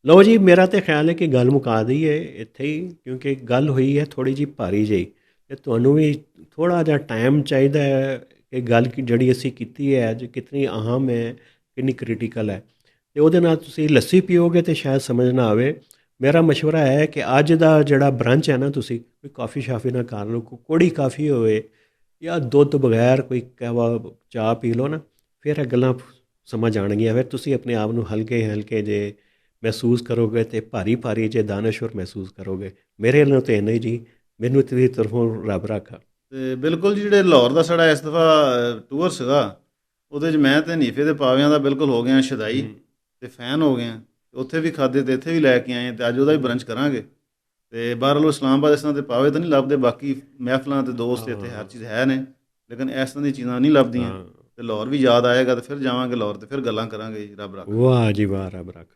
ਲਓ ਜੀ, ਮੇਰਾ ਤਾਂ ਖਿਆਲ ਹੈ ਕਿ ਗੱਲ ਮੁਕਾ ਦਈਏ ਇੱਥੇ ਹੀ, ਕਿਉਂਕਿ ਗੱਲ ਹੋਈ ਹੈ ਥੋੜ੍ਹੀ ਜਿਹੀ ਭਾਰੀ ਜਿਹੀ, ਅਤੇ ਤੁਹਾਨੂੰ ਵੀ ਥੋੜ੍ਹਾ ਜਿਹਾ ਟਾਈਮ ਚਾਹੀਦਾ ਹੈ ਕਿ ਗੱਲ ਜਿਹੜੀ ਅਸੀਂ ਕੀਤੀ ਹੈ ਅੱਜ ਕਿਤਨੀ ਅਹਿਮ ਹੈ, ਕਿੰਨੀ ਕ੍ਰਿਟੀਕਲ ਹੈ, ਅਤੇ ਉਹਦੇ ਨਾਲ ਤੁਸੀਂ ਲੱਸੀ ਪੀਓਗੇ ਤਾਂ ਸ਼ਾਇਦ ਸਮਝ ਨਾ ਆਵੇ। ਮੇਰਾ ਮਸ਼ਵਰਾ ਹੈ ਕਿ ਅੱਜ ਦਾ ਜਿਹੜਾ ਬਰੰਚ ਹੈ ਨਾ, ਤੁਸੀਂ ਕੋਈ ਕਾਫੀ ਸ਼ਾਫੀ ਨਾ ਕਰ ਲਓ, ਕੋਈ ਕੋੜੀ ਕਾਫੀ ਹੋਵੇ, ਜਾਂ ਦੁੱਧ ਬਗੈਰ ਕੋਈ ਕਹਿਵਾ ਚਾਹ ਪੀ ਲਓ ਨਾ, ਫਿਰ ਇਹ ਗੱਲਾਂ ਸਮਝ ਆਉਣਗੀਆਂ। ਫਿਰ ਤੁਸੀਂ ਆਪਣੇ ਆਪ ਨੂੰ ਹਲਕੇ ਹਲਕੇ ਜੇ ਮਹਿਸੂਸ ਕਰੋਗੇ, ਅਤੇ ਭਾਰੀ ਭਾਰੀ ਜੇ ਦਾਨਸ਼ਵਰ ਮਹਿਸੂਸ ਕਰੋਗੇ। ਮੇਰੇ ਵੱਲੋਂ ਤਾਂ ਇੰਨਾ ਹੀ ਜੀ, ਮੈਨੂੰ ਤੇਰੀ ਤਰਫੋਂ ਰੱਬ ਰੱਖਾ। ਤੇ ਬਿਲਕੁਲ ਜੀ, ਜਿਹੜੇ ਲਾਹੌਰ ਦਾ ਸਾਡਾ ਇਸ ਦਫਾ ਟੂਰ ਸੀਗਾ, ਉਹਦੇ 'ਚ ਮੈਂ ਤੇ ਨੀਫੇ ਦੇ ਪਾਵਿਆਂ ਦਾ ਬਿਲਕੁਲ ਹੋ ਗਿਆ ਸ਼ਦਾਈ, ਤੇ ਫੈਨ ਹੋ ਗਏ। ਉੱਥੇ ਵੀ ਖਾਦੇ ਤੇ ਇੱਥੇ ਵੀ ਲੈ ਕੇ ਆਏ, ਤੇ ਅੱਜ ਉਹਦਾ ਵੀ ਬਰੰਚ ਕਰਾਂਗੇ। ਤੇ ਬਾਹਰੋਂ ਇਸਲਾਮਾਬਾਦ ਇਸ ਤਰ੍ਹਾਂ ਦੇ ਪਾਵੇ ਤਾਂ ਨਹੀਂ ਲੱਭਦੇ, ਬਾਕੀ ਮਹਿਫਲਾਂ ਤੇ ਦੋਸਤ ਇੱਥੇ ਹਰ ਚੀਜ਼ ਹੈ ਨੇ, ਲੇਕਿਨ ਇਸ ਤਰ੍ਹਾਂ ਦੀਆਂ ਚੀਜ਼ਾਂ ਨਹੀਂ ਲੱਭਦੀਆਂ। ਤੇ ਲਾਹੌਰ ਵੀ ਯਾਦ ਆਏਗਾ, ਤੇ ਫਿਰ ਜਾਵਾਂਗੇ ਲਾਹੌਰ, ਤੇ ਫਿਰ ਗੱਲਾਂ ਕਰਾਂਗੇ ਜੀ। ਰੱਬ ਰੱਖ। ਵਾਹ ਜੀ ਵਾਹ, ਰੱਬ ਰੱਖ।